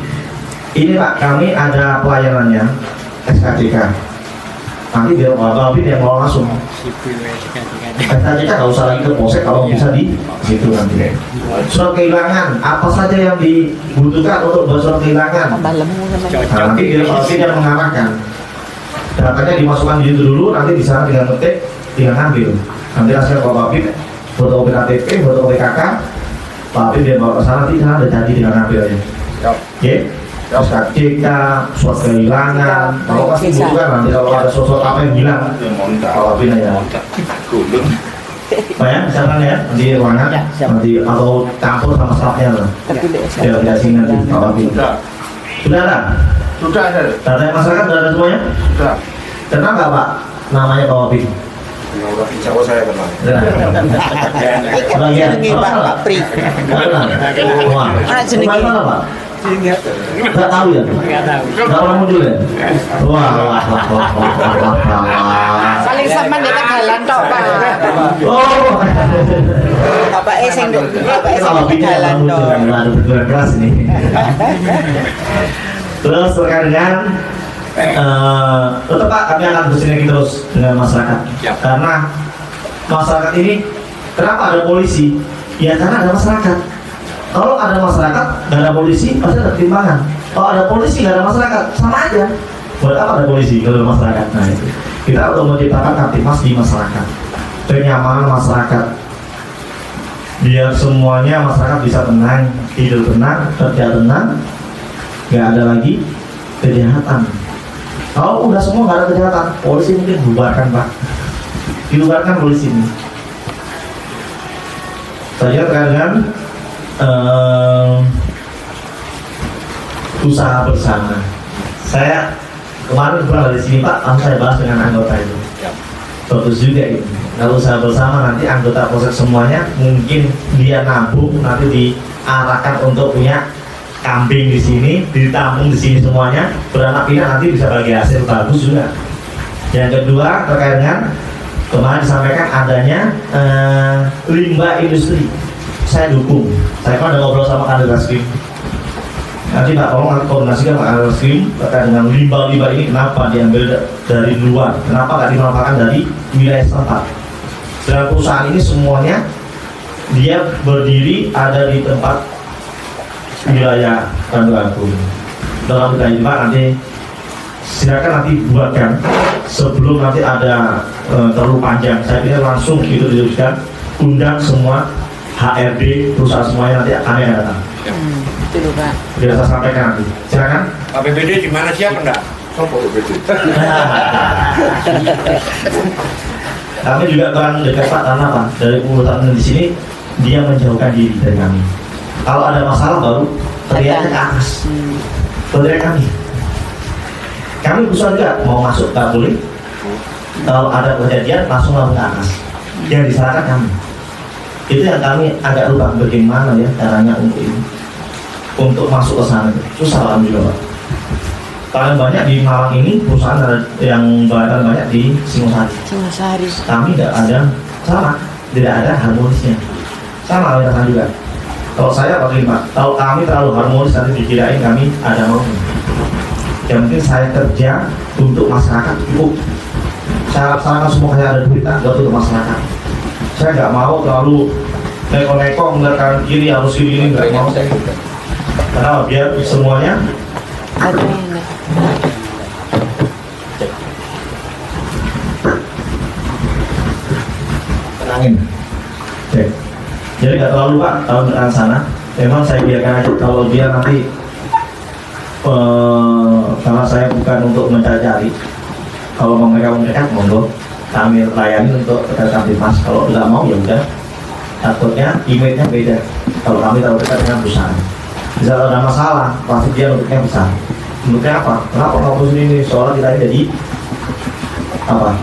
ini Pak, kami ada pelayanannya SKCK. Nanti biar Pak Babin yang mau langsung. SKCK nggak usah lagi ke polsek kalau bisa di situ nanti. Surat kehilangan apa saja yang dibutuhkan untuk buat surat kehilangan. Nah, nanti biar Pak Babin yang mengarahkan. Datanya dimasukkan di situ dulu, nanti di sana tinggal ngetik, tinggal ngambil. Nanti hasil Pak Babin fotokopi KTP, fotokopi KK. Tapi dia bawa ke sana, nanti sana ada janji dengan ngambilnya. Oke? SKCK, surat kehilangan, kalau pasti butuhkan nanti kalau ada sesuatu apa yang hilang, Pak Babin aja. Pak ya, misalkan ya, nanti ruangan, nanti atau campur sama stafnya lah. Biar tidak sini nanti Pak Babin. Sudah ada? Sudah ada. Data masyarakat sudah ada semuanya? Sudah. Kenal nggak Pak namanya Pak Babin? Insya Allah saya kenal. Jenenge Pak Pri. Wah, jenenge mana Pak? Nggak tahu ya? Nggak pernah muncul ya? Wah. Paling sampean di Tegalan tok Pak. Oh. Bapake sing Tegalan tok. Ada bergerak keras ini. Terus terkait dengan tetap Pak, kami akan bersinergi terus dengan masyarakat. Karena masyarakat ini, kenapa ada polisi? Ya karena ada masyarakat. Kalau ada masyarakat, nggak ada polisi, pasti ada pertimbangan. Kalau ada polisi, nggak ada masyarakat, sama aja. Buat apa ada polisi kalau ada masyarakat? Nah itu, kita perlu menciptakan Kamtipmas di masyarakat, kenyamanan masyarakat, biar semuanya masyarakat bisa tenang, tidur tenang, kerja tenang, nggak ada lagi kejahatan. Kalau udah semua nggak ada kejahatan, polisi mungkin bubarkan Pak, dibubarkan polisi ini. Saya terkait dengan usaha bersama. Saya kemarin pulang dari sini Pak, langsung saya bahas dengan anggota itu. Bagus juga ini. Kalau usaha bersama nanti anggota polsek semuanya mungkin dia nabung, nanti diarahkan untuk punya kambing di sini, ditampung di sini semuanya, beranak pinak nanti bisa bagi hasil bagus juga. Yang kedua terkait dengan kemarin disampaikan adanya limbah industri, saya dukung. Saya kan udah ngobrol sama Kandir Reskrim. Nanti Pak tolong nanti koordinasikan Pak Kandir Reskrim terkait dengan limbah-limbah ini kenapa diambil dari luar, kenapa nggak dimanfaatkan dari wilayah setempat. Dan perusahaan ini semuanya dia berdiri ada di tempat wilayah Bandung. Dalam kita Pak nanti silakan nanti buatkan sebelum nanti ada terlalu panjang. Saya pikir langsung itu dituliskan, undang semua HRD perusahaan semuanya, nanti kami akan datang. Itu Pak. Biar saya sampaikan nanti. Silakan. APBD di mana siapa enggak? Sopo APBD. Kami juga kurang dekat Pak karena Pak dari urutan di sini dia menjauhkan diri dari kami. Kalau ada masalah baru teriaknya ke atas, teriak kami. Kami berusaha juga mau masuk tak boleh. Kalau ada kejadian langsung ke atas. Yang diserahkan kami. Itu yang kami agak lupa bagaimana ya caranya untuk ini, untuk masuk ke sana. Susah alhamdulillah Pak. Paling banyak di Malang ini perusahaan yang paling banyak di Singosari. Kami tidak ada sama, tidak ada harmonisnya. Sama alasan juga. Kalau saya pakai Pak, kalau kami terlalu harmonis nanti dikirain kami ada mau. Yang penting saya kerja untuk masyarakat cukup. Syarat-syarat semua kayak ada duit buat untuk masyarakat. Saya nggak mau terlalu neko-neko ngeliat kanan kiri harus ini nggak mau saya. Karena biar semuanya tenangin. Cek. Jadi nggak terlalu Pak tahun depan sana. Memang saya biarkan aja kalau dia nanti karena saya bukan untuk mencari-cari. Kalau mereka mendekat monggo kami layani untuk dekat Mas. Kalau nggak mau ya udah. Takutnya image-nya beda. Kalau kami terlalu dekat dengan perusahaan. Bisa ada masalah, pasti dia untuknya besar. Untuknya apa? Kenapa kampus ini soalnya kita jadi apa?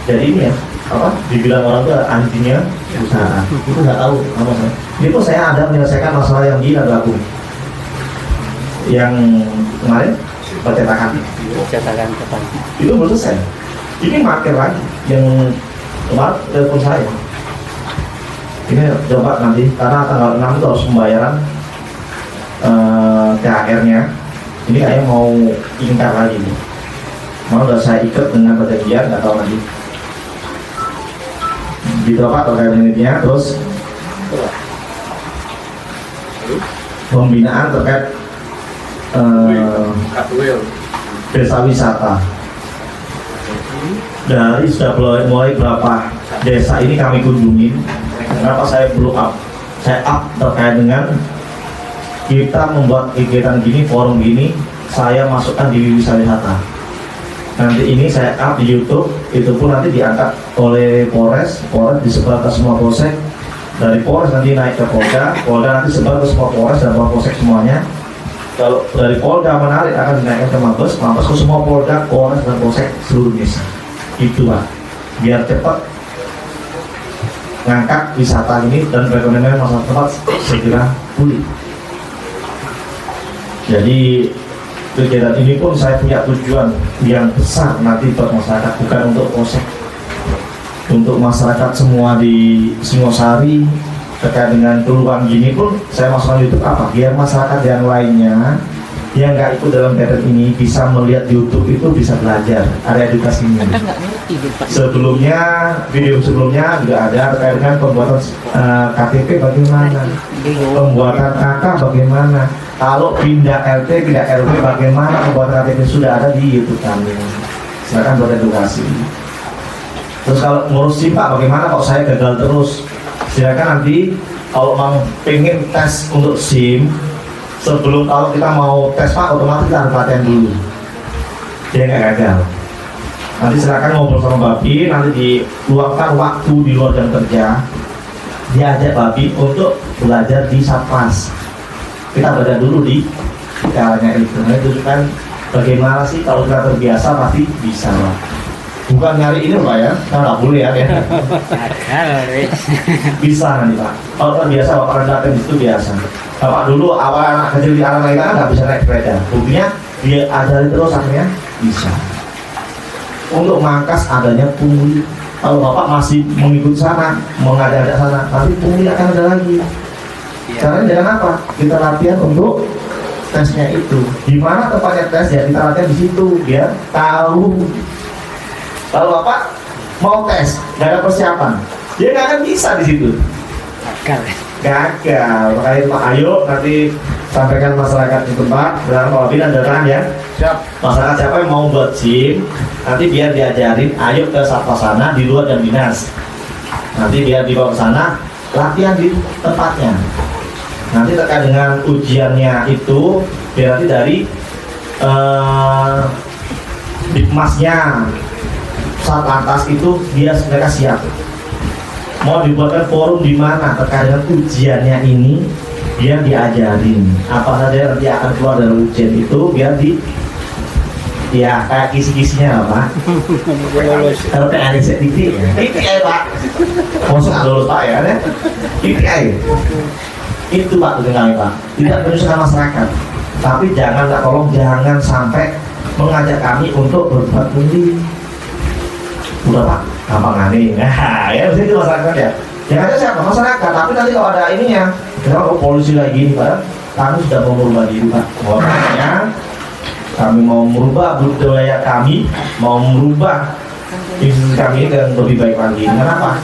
Jadi ini ya apa? Dibilang orang tuh anjingnya usaha. Itu nggak tahu apa saya. Ini pun saya ada menyelesaikan masalah yang gila berlaku. Yang kemarin percetakan. Itu belum selesai. Ini market lagi yang kemarin telepon saya. Ini coba nanti karena tanggal 6 itu harus pembayaran THR-nya. Ini kayaknya mau ingkar lagi nih. Mau udah saya ikat dengan perjanjian, nggak tahu nanti. Gitu Pak terkait unitnya. Terus pembinaan terkait desa wisata. Dari sudah mulai berapa desa ini kami kunjungin. Kenapa saya belum up? Saya up terkait dengan kita membuat kegiatan gini, forum gini, saya masukkan di wisata. Nanti ini saya up di YouTube, itu pun nanti diangkat oleh Polres disebar ke semua polsek. Dari Polres nanti naik ke Polda nanti sebar ke semua Polres dan Polsek semuanya. Kalau dari Polda menarik akan dinaikkan ke Mabes ke semua Polda, Polres dan Polsek seluruh Indonesia. Itu Pak, biar cepat ngangkat wisata ini dan perekonomian masyarakat tempat segera pulih. Jadi kegiatan ini pun saya punya tujuan yang besar nanti buat masyarakat, bukan untuk polsek, untuk masyarakat semua di Singosari. Terkait dengan keluhan gini pun saya masukkan YouTube apa? Biar masyarakat yang lainnya yang nggak ikut dalam kegiatan ini bisa melihat YouTube itu bisa belajar, ada edukasinya. Sebelumnya video sebelumnya juga ada terkait dengan pembuatan KTP bagaimana, pembuatan KK bagaimana, kalau pindah LT pindah RW bagaimana, pembuatan KTP sudah ada di YouTube kami. Silakan buat edukasi. Terus kalau ngurus SIM Pak bagaimana kalau saya gagal terus, silakan nanti kalau mau pengen tes untuk SIM. Sebelum kalau kita mau tes Pak, otomatis kita harus latihan dulu. dia nggak gagal. Nanti silakan ngobrol sama Babi, nanti diluangkan waktu di luar jam kerja, dia ajak Babi untuk belajar di Satpas. Kita belajar dulu di caranya itu, nah itu kan bagaimana sih kalau kita terbiasa pasti bisa lah. Bukan nyari ini Pak ya, kita nggak boleh ya. Bisa nanti Pak, kalau terbiasa Bapak rendatin itu biasa. Bapak dulu awal anak kecil di anak lainnya nggak bisa naik sepeda, buktinya dia ajari terus akhirnya bisa. Untuk mangkas adanya pungli. Kalau Bapak masih mengikut sana, mengajak sana, nanti pungli akan ada lagi. Caranya dengan apa? Kita latihan untuk tesnya itu. Di mana tempatnya tes ya kita latihan di situ, biar tahu. Kalau Bapak mau tes, nggak ada persiapan, dia nggak akan bisa di situ. Gagal. Makanya Pak, ayo nanti sampaikan masyarakat di tempat, bilang Pak Bidan datang ya. Siap. Masyarakat siapa yang mau buat SIM, nanti biar diajarin, ayo ke Satpas sana di luar jam dinas. Nanti biar dibawa ke sana, latihan di tempatnya. Nanti terkait dengan ujiannya itu, biar nanti dari Dikmasnya, saat lantas itu mereka siap. Mau dibuatkan forum di mana terkait dengan ujiannya ini, biar diajarin apa saja nanti akan keluar dari ujian itu, biar ya kayak kisi-kisinya apa. Kalau kayak ada titik ya Pak, maksud nggak lulus Pak ya, titik itu Pak tujuan kami Pak, tidak menyusahkan masyarakat, tapi jangan sampai mengajak kami untuk berbuat pungli. Udah Pak, gampang nih. Nah, ya itu masyarakat ya. Yang ada siapa? Masyarakat. Tapi nanti kalau ada ininya, kalau polisi lagi ini Pak, kami sudah mau merubah diri Pak. Makanya kami mau merubah budaya kami, mau merubah institusi kami dan lebih baik lagi. Kenapa?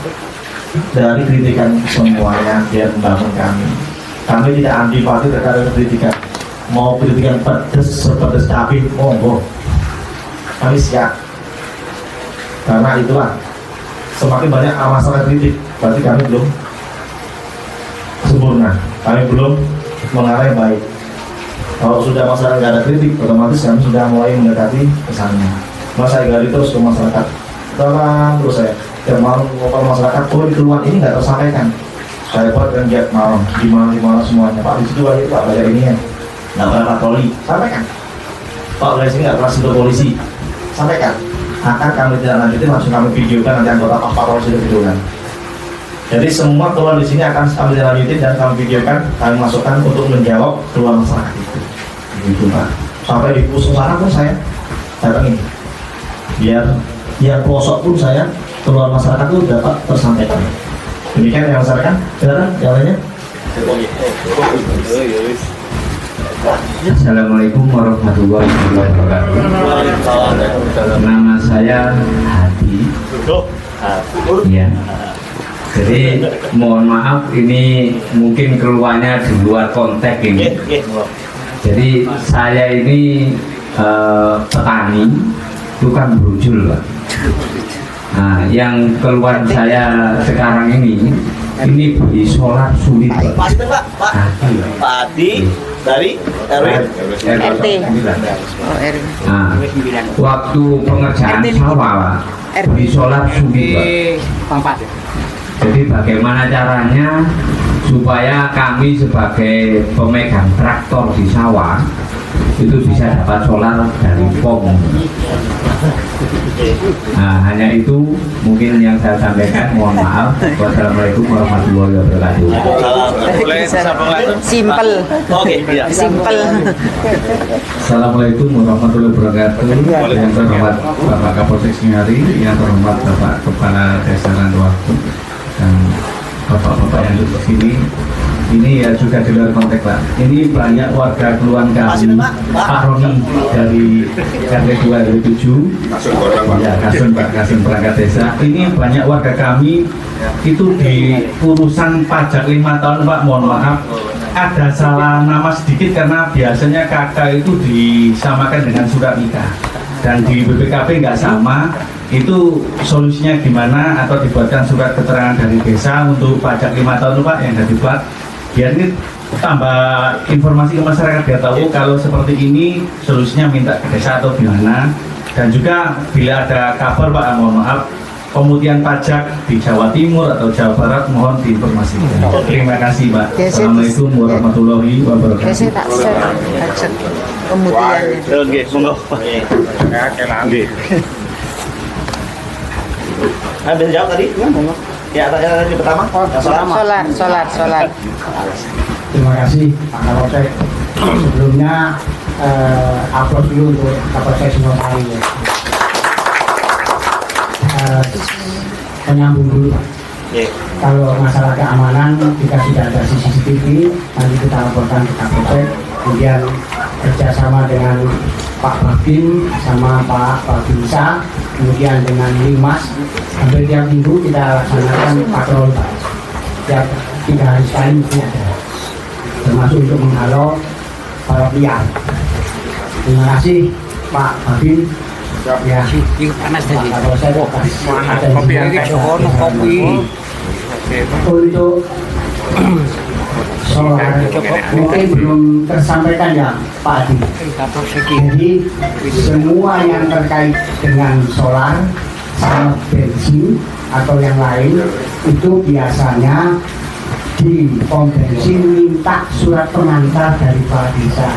Dari kritikan semuanya biar membangun kami. Kami tidak antipati terhadap kritikan. Mau kritikan pedes tapi monggo. Kami siap. Karena itulah semakin banyak masalah kritik, berarti kami belum sempurna, kami belum mengarah yang baik. Kalau sudah masalah nggak ada kritik, otomatis kami sudah mulai mendekati kesannya. Saya gali terus ke masyarakat, terus saya tiap malam ngobrol masyarakat, di keluhan ini nggak tersampaikan. Saya buat dan giat malam, di mana semuanya. Pak di situ Pak belajar ini ya, nggak pernah patroli, sampaikan. Pak dari sini nggak pernah sentuh polisi, sampaikan. Akan kami tidak lanjutin, langsung kami videokan, nanti anggota Pak Patrol sudah videokan. Jadi semua keluhan di sini akan kami tidak lanjutin dan kami videokan, kami masukkan untuk menjawab keluhan masyarakat itu. Gitu Pak. Sampai di pusat sana pun saya datangin, biar yang pelosok pun saya keluhan masyarakat itu dapat tersampaikan. Demikian yang saya sampaikan. Silakan yang lainnya. Assalamualaikum warahmatullahi wabarakatuh. Nama saya Hadi. Ya. Jadi mohon maaf ini mungkin keluarnya di luar konteks ini. Jadi saya ini petani, bukan brojul Pak. Nah, yang keluar saya sekarang ini beli solar sulit Pak. Pak Adi dari RW. RT. Oh, RW. Nah, waktu pengerjaan sawah Pak, beli solar sulit Pak. Jadi bagaimana caranya supaya kami sebagai pemegang traktor di sawah itu bisa dapat solar dari POM. Nah, hanya itu mungkin yang saya sampaikan. Mohon maaf. Wassalamualaikum warahmatullahi wabarakatuh. Simple. Simple. Assalamualaikum warahmatullahi wabarakatuh. Yang terhormat Bapak Kapolsek Singari, yang terhormat Bapak Kepala Desa Randuaku, dan bapak-bapak yang duduk sini. Ini ya juga di luar konteks Pak. Ini banyak warga keluhan kami, Pak Roni dari RT 2 RW 7, ya Kasun Pak, Kasun perangkat desa. Ini banyak warga kami itu di urusan pajak 5 tahun Pak. Mohon maaf, ada salah nama sedikit karena biasanya KK itu disamakan dengan surat nikah dan di BPKB nggak sama. Itu solusinya gimana, atau dibuatkan surat keterangan dari desa untuk pajak 5 tahun Pak yang sudah dibuat, biar ini tambah informasi ke masyarakat biar tahu kalau seperti ini solusinya minta ke desa atau gimana. Dan juga bila ada kabar Pak, mohon maaf, pemutihan pajak di Jawa Timur atau Jawa Barat mohon diinformasikan. Terima kasih Pak. Assalamualaikum warahmatullahi wabarakatuh. Biasanya tak pajak pemutihannya. Oke, monggo. Oke. Ada jawab tadi? Ya, tadi pertama. Solar. Terima kasih Pak Kapolsek. Sebelumnya aplaus dulu untuk Kapolsek Singosari. Menyambung dulu Pak. Kalau masalah keamanan jika sudah ada CCTV nanti kita laporkan ke Kapolsek, kemudian kerjasama dengan Pak Babin sama Pak Babinsa, kemudian dengan Limas, hampir tiap minggu kita laksanakan patroli Pak. Tiap 3 hari sekali mesti ada, termasuk untuk menghalau para liar. Terima kasih Pak Babin. Ya, panas tadi. Ada kopi. Untuk solar mungkin belum tersampaikan ya Pak Adi. Jadi semua yang terkait dengan solar sama bensin atau yang lain itu biasanya di pom bensin minta surat pengantar dari Pak Desa.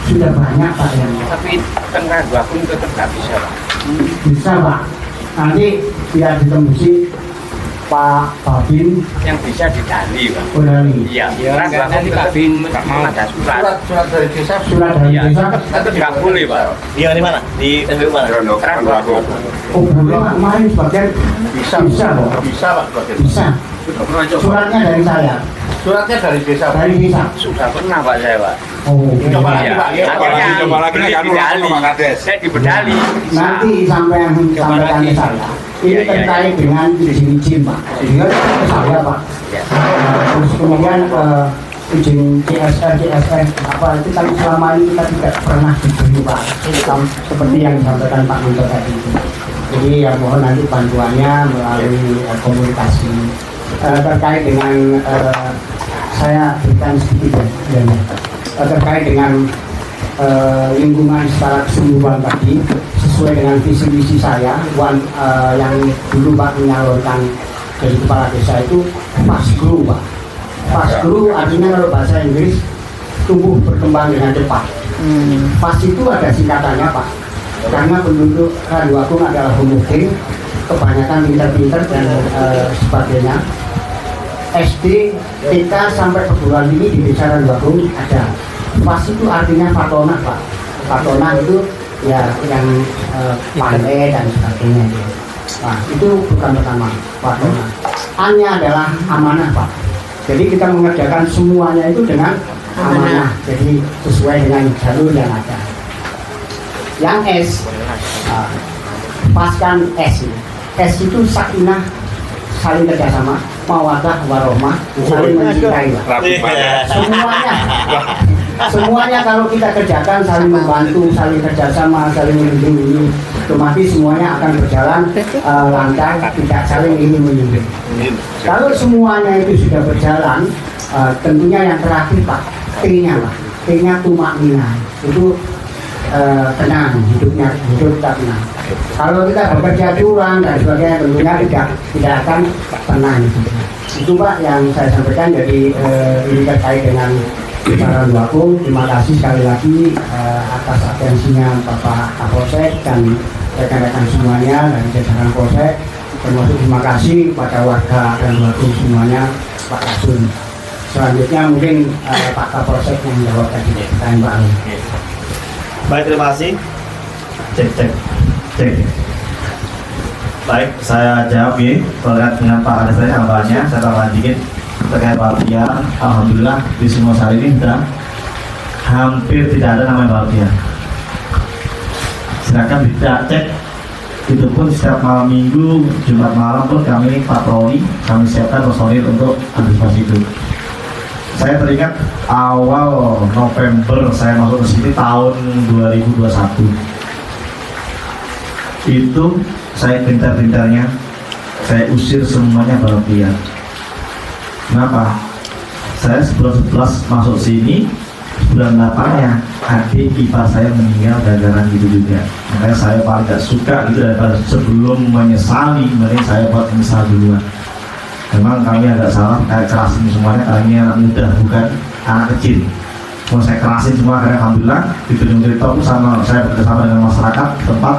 Sudah banyak Pak yang Tapi tengah dua pun tetap nggak bisa Pak. bisa Pak. Nanti biar ditembusi Pak Babin Yang bisa didali Pak. Kodali. Iya. Nanti Babin mau ada surat. Surat dari desa. Tetap nggak boleh Pak. Iya, di mana? Di SPU mana? Oh boleh Pak, kemarin sebagian Bisa Pak. Bisa Pak. Bisa. Suratnya dari saya, Suratnya dari desa. dari desa. Sudah pernah Pak saya Pak. Oh, Coba lagi iya. Pak. Akhirnya coba lagi kan dibedali. Saya dibedali. Nanti sampai yang sampaikan ke saya. Ini terkait dengan izin Pak. Sehingga ke saya Pak. Terus kemudian izin CSR apa itu kan selama ini kita tidak pernah diberi Pak. Seperti yang disampaikan Pak Minto tadi itu. Jadi ya mohon nanti bantuannya melalui komunikasi terkait dengan saya berikan sedikit ya, terkait dengan lingkungan secara keseluruhan tadi sesuai dengan visi misi saya yang dulu Pak menyalurkan dari kepala desa itu fast grow Pak. Fast grow artinya kalau bahasa Inggris tumbuh berkembang dengan cepat. Fast itu ada singkatannya Pak, karena penduduk Randuagung adalah homogen, kebanyakan pinter-pinter dan sebagainya. SD, TK sampai perguruan tinggi di desa Randuagung ada. Pas itu artinya fatona Pak. Fatona itu ya yang pandai dan sebagainya. Nah itu bukan pertama fatona. A-nya adalah amanah Pak. Jadi kita mengerjakan semuanya itu dengan amanah. Jadi sesuai dengan jalur yang ada. Yang S, paskan S. S itu sakinah, saling kerjasama, mawaddah warohmah, saling mencintai. Semuanya kalau kita kerjakan saling membantu, saling kerjasama, saling melindungi, otomatis semuanya akan berjalan lancar, tidak saling ingin menyinggung. Kalau semuanya itu sudah berjalan, tentunya yang terakhir Pak, T-nya Pak, T-nya tumakninah itu tenang, hidup tak tenang. Kalau kita bekerja curang dan sebagainya tentunya tidak akan tenang. Itu Pak yang saya sampaikan. Jadi ini terkait dengan Para Randuagung. Terima kasih sekali lagi atas atensinya Bapak Kapolsek dan rekan-rekan semuanya dari jajaran Polsek. Termasuk terima kasih pada warga Randuagung semuanya, Pak Kasun. Selanjutnya mungkin Pak Kapolsek yang menjawab tadi pertanyaan Pak Ali. Baik, terima kasih. Cek. Baik, saya jawab ya terkait dengan Pak ada saya tambahannya, saya tambahan dikit terkait Baltia. Alhamdulillah di Singosari ini sudah hampir tidak ada namanya Baltia. Silakan tidak cek, itu pun setiap malam minggu, Jumat malam pun kami patroli, kami siapkan personil untuk antisipasi itu. Saya teringat awal November saya masuk ke sini tahun 2021. Itu saya pintar-pintarnya saya usir semuanya Baltia. Kenapa? Saya sebulan 11 masuk sini, bulan 8-nya adik ipar saya meninggal gara-gara gitu juga. Makanya saya paling tidak suka gitu, daripada sebelum menyesali, mending saya buat menyesal duluan. Memang kami agak salah, kayak kerasin semuanya, karena ini anak muda bukan anak kecil. Mau saya kerasin semua, karena alhamdulillah di Gunung Cerita pun sama saya bekerjasama dengan masyarakat tempat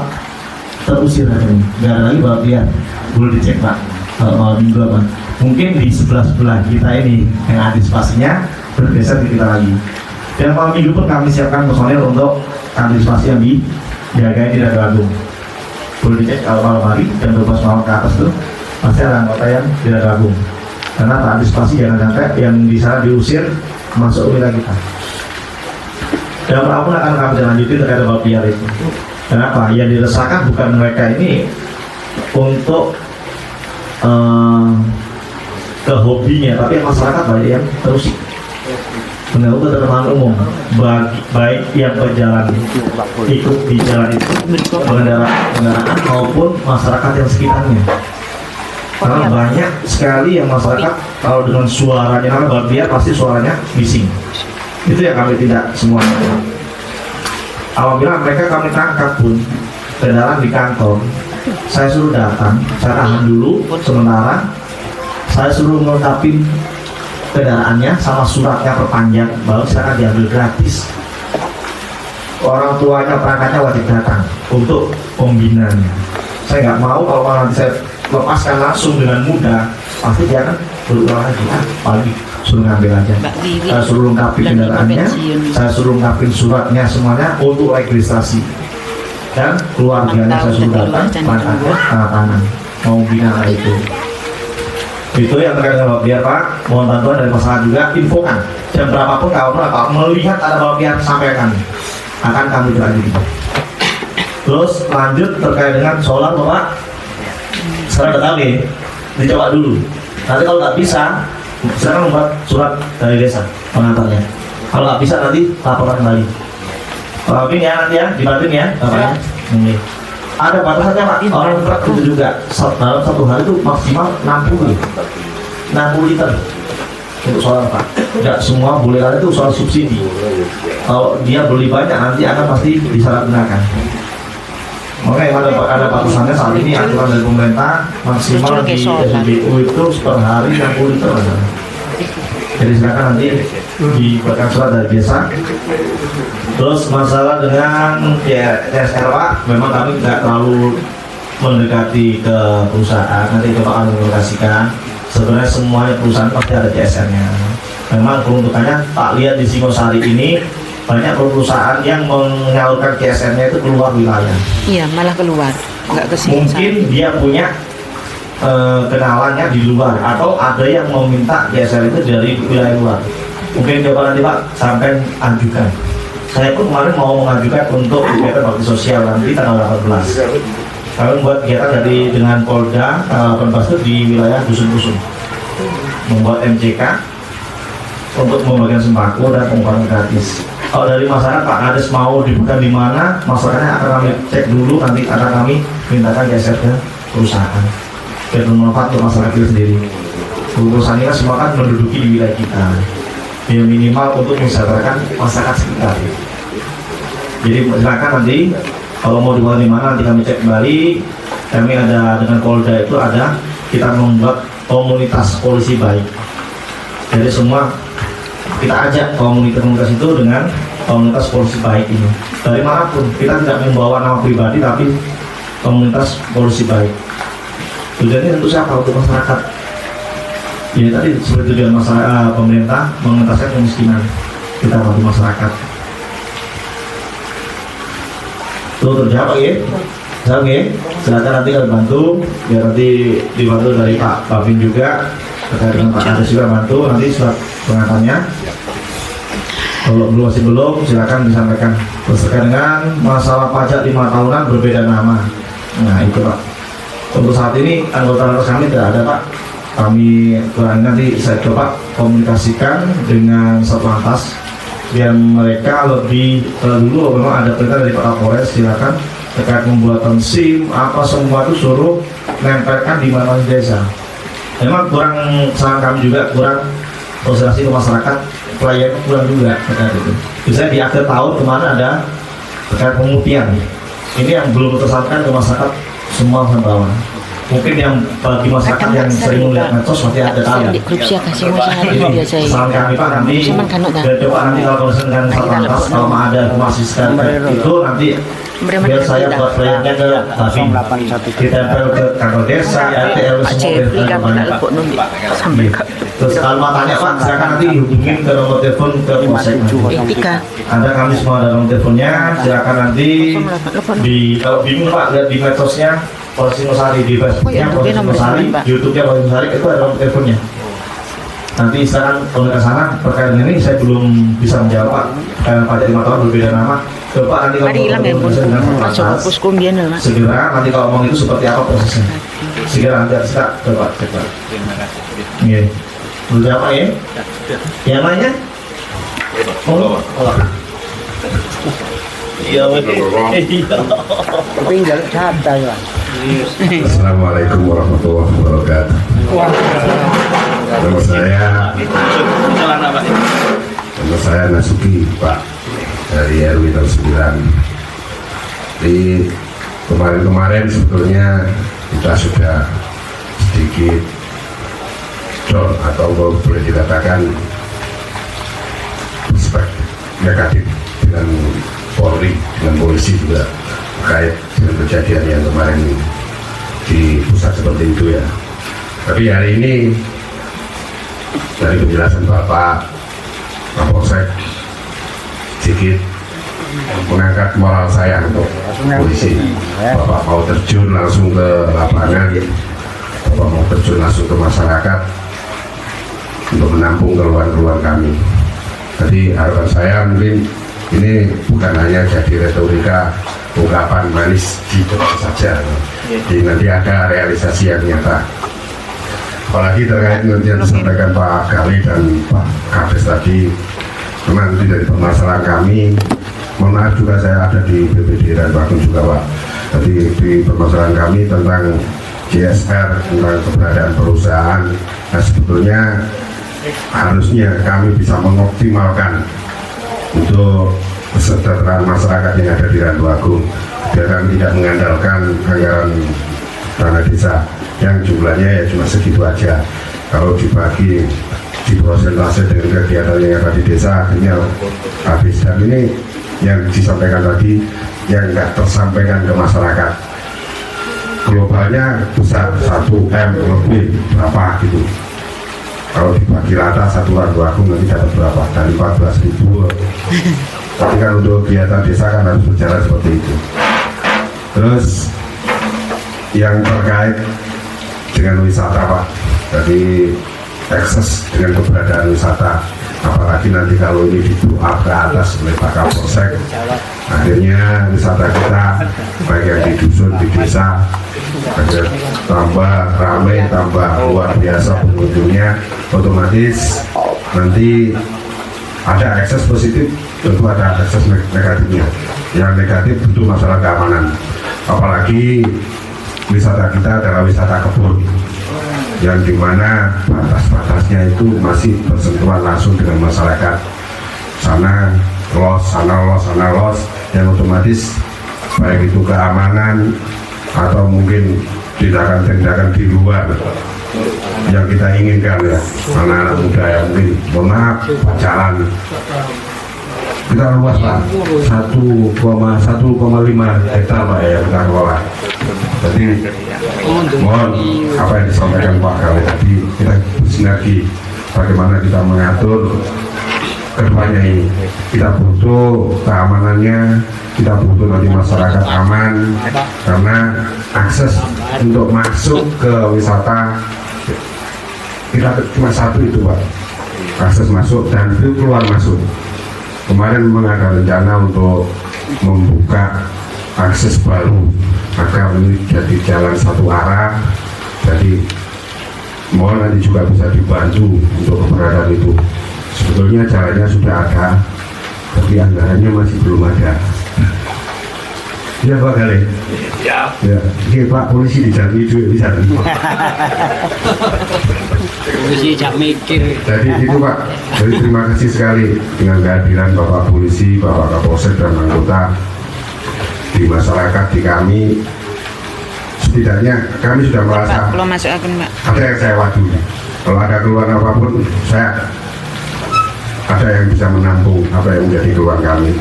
terusir hari ini. Gak ada lagi balap liar, boleh dicek Pak kalau malam minggu apa. Mungkin di sebelah kita ini yang antisipasinya bergeser ke kita lagi. Dan malam minggu pun kami siapkan personil untuk antisipasi yang dijaga di Ragung. Boleh dicek kalau malam hari jam 12 malam ke atas tuh pasti ada anggota yang tidak gabung. Karena tak antisipasi jangan sampai yang di sana diusir masuk wilayah kita. Dan apapun akan kami lanjutin terkait balap liar itu. Kenapa? Yang diresahkan bukan mereka ini untuk ke hobinya, tapi masyarakat banyak yang terus mengganggu ketertiban umum, baik yang berjalan ikut di jalan itu, kendaraan maupun masyarakat yang sekitarnya. Karena banyak sekali yang masyarakat kalau dengan suaranya karena balap liar pasti suaranya bising. Itu yang kami tidak semuanya. Apabila mereka kami tangkap pun kendaraan di kantor, saya suruh datang, saya tahan dulu sementara, saya suruh melengkapi kendaraannya sama suratnya perpanjang, baru saya akan diambil gratis. Orang tuanya perangkatnya wajib datang untuk pembinaannya. Saya nggak mau kalau nanti saya lepaskan langsung dengan mudah, pasti dia akan berulang lagi. Pagi suruh ngambil aja, saya suruh lengkapi kendaraannya, saya suruh lengkapin suratnya semuanya untuk registrasi, dan keluarganya saya suruh datang, perangkatnya tanda tangan mau bina itu. Itu yang terkait dengan balap liar Pak. Mohon bantuan dari masyarakat juga, infokan jam berapapun kalau Pak melihat ada balap liar sampaikan, akan kami berlanjut. Terus lanjut terkait dengan solar Bapak, sekarang udah tahu nih, dicoba dulu. Nanti kalau nggak bisa, sekarang membuat surat dari desa pengantarnya. Kalau nggak bisa nanti laporan kembali. Tapi ya nanti ya dibantuin ya Bapaknya. Ada batasannya Pak, orang truk itu juga dalam satu hari itu maksimal 60 liter untuk solar Pak. Tidak semua boleh ada itu soal subsidi. Kalau dia beli banyak nanti akan pasti disalahgunakan. Makanya ada batasannya saat ini, aturan dari pemerintah maksimal di SBU itu per hari 60 liter. Jadi silakan nanti dibuatkan surat dari desa. Terus masalah dengan TSR Pak, memang kami tidak terlalu mendekati ke perusahaan. Nanti coba kami mengasikan. Sebenarnya semuanya perusahaan pasti ada TSR-nya. Memang peruntukannya tak lihat di Singosari ini banyak perusahaan yang menyalurkan TSR-nya itu keluar wilayah. Iya, malah keluar, nggak ke sini. Mungkin dia punya kenalannya di luar, atau ada yang meminta TSR itu dari wilayah luar. Mungkin coba nanti Pak sampai ajukan. Saya pun kemarin mau mengajukan untuk kegiatan bakti sosial nanti tanggal 18. Kami membuat kegiatan dengan Polda tanggal 18 itu di wilayah dusun-dusun, membuat MCK untuk membagikan sembako dan pengumpulan gratis. Kalau dari masyarakat Pak Kades mau dibuka di mana, masyarakatnya akan kami cek dulu, nanti akan kami mintakan geser ke perusahaan biar bermanfaat untuk masyarakat itu sendiri. Perusahaan ini semua kan menduduki di wilayah kita, ya minimal untuk mensejahterakan masyarakat sekitar. Jadi silakan nanti kalau mau dibuat di mana nanti kami cek kembali. Kami ada dengan Polda itu ada, kita membuat komunitas polisi baik. Jadi semua kita ajak komunitas itu dengan komunitas polisi baik ini. Dari manapun kita tidak membawa nama pribadi tapi komunitas polisi baik. Tujuannya untuk siapa? Untuk masyarakat. Ini tadi seperti tujuan masyarakat, pemerintah mengentaskan kemiskinan. Kita bantu masyarakat. Tuh terjawab ya? Jawab ya? Silakan nanti kami bantu, biar nanti dibantu dari Pak Babin juga, terkait dengan Pak Kades juga bantu nanti surat pengantarnya. Kalau masih belum, silakan disampaikan. Terkait dengan masalah pajak 5 tahunan berbeda nama. Nah itu Pak. Untuk saat ini anggota kami tidak ada Pak. Kami kurang nanti saya coba komunikasikan dengan Satlantas biar mereka lebih dulu memang ada perintah dari Pak Kapolres, silakan terkait pembuatan SIM apa semua itu suruh nempelkan di mana desa. Memang kurang, saran kami juga kurang sosialisasi ke masyarakat, pelayanan kurang juga terkait itu. Misalnya di akhir tahun kemana ada terkait pemutihan Ini yang belum tersampaikan ke masyarakat semua bawah. Mungkin yang bagi masyarakat yang sering melihat medsos masih ada kali. Salam kami Pak, nanti coba nanti kalau konsen Satlantas kalau ada informasi sekarang itu nanti biar saya buat proyeknya ke Babi, ditempel ke kantor desa, RT RW semua. Terus kalau mau tanya Pak, silakan nanti hubungin ke nomor telepon ke Polsek. Ada kami semua ada nomor teleponnya, silakan nanti di kalau bingung Pak lihat di medsosnya Polisi Nusari, di Facebooknya Polisi Nusari, YouTube-nya Polisi Nusari, itu ada nomor teleponnya. Nanti sekarang kalau ke sana terkait dengan ini saya belum bisa menjawab Pak. Pajak 5 tahun berbeda nama. Coba nanti kalau segera nanti kalau ngomong itu seperti apa prosesnya. Segera nanti kita coba. Iya. Udah apa ya? Yang lainnya? Oh. Iya, Assalamualaikum warahmatullahi wabarakatuh. Nama saya Nasuki Pak dari RW 09. Di kemarin-kemarin sebetulnya kita sudah sedikit drop atau boleh dikatakan perspektif negatif dengan Polri, dengan polisi juga terkait dengan kejadian yang kemarin di pusat seperti itu ya. Tapi hari ini dari penjelasan Bapak Kapolsek sedikit mengangkat moral saya untuk polisi. Bapak mau terjun langsung ke lapangan, Bapak mau terjun langsung ke masyarakat untuk menampung keluhan-keluhan kami. Jadi harapan saya mungkin ini bukan hanya jadi retorika ungkapan manis di depan saja, jadi nanti ada realisasi yang nyata. Apalagi terkait dengan yang disampaikan Pak Gali dan Pak Kades tadi, memang itu dari permasalahan kami. Mohon maaf juga saya ada di BPD dan Bakun juga Pak. Jadi di permasalahan kami tentang CSR, tentang keberadaan perusahaan, nah sebetulnya harusnya kami bisa mengoptimalkan untuk kesejahteraan masyarakat yang ada di Randu Agung, biar kami tidak mengandalkan anggaran dana desa yang jumlahnya ya cuma segitu aja. Kalau dibagi di prosentase dengan kegiatan yang ada di desa akhirnya habis. Dan ini yang disampaikan tadi yang nggak tersampaikan ke masyarakat, globalnya besar 1M lebih berapa gitu. Kalau dibagi rata satu Randu Agung nanti dapat berapa? Dari 14.000. Tapi kan untuk kegiatan desa kan harus berjalan seperti itu. Terus yang terkait dengan wisata Pak, jadi akses dengan keberadaan wisata, apalagi nanti kalau ini di-up ke atas oleh Pak Kapolsek, akhirnya wisata kita baik yang di dusun, di desa agar tambah ramai, tambah luar biasa pengunjungnya, otomatis nanti ada akses positif, tentu ada akses negatifnya. Yang negatif tentu masalah keamanan, apalagi wisata kita adalah wisata kebun yang dimana batas-batasnya itu masih bersentuhan langsung dengan masyarakat. Sana los, sana los, sana los, yang otomatis baik itu keamanan atau mungkin tindakan-tindakan di luar yang kita inginkan ya, anak-anak muda yang mungkin maaf jalan kita luas Pak, 1,5 hektar Pak ya kita kelola. Jadi mohon apa yang disampaikan Pak Kali tadi, kita bersinergi bagaimana kita mengatur kedepannya ini. Kita butuh keamanannya, kita butuh nanti masyarakat aman, karena akses untuk masuk ke wisata kita cuma satu itu Pak, akses masuk dan itu keluar masuk. Kemarin memang ada rencana untuk membuka akses baru agar ini jadi jalan satu arah, jadi mohon nanti juga bisa dibantu untuk keberadaan itu. Sebetulnya jalannya sudah ada, tapi anggarannya masih belum ada. Ya Pak Kali. Ya. Oke Pak, polisi dijami duit bisa. Polisi jak mikir. Jadi itu Pak. Jadi terima kasih sekali dengan kehadiran Bapak Polisi, Bapak Kapolsek dan anggota. di masyarakat, di kami, setidaknya kami sudah merasa Pak, kalau masuk akun Pak. ada yang saya wadui. Kalau ada keluhan apapun, saya ada yang bisa menampung apa yang menjadi keluhan kami.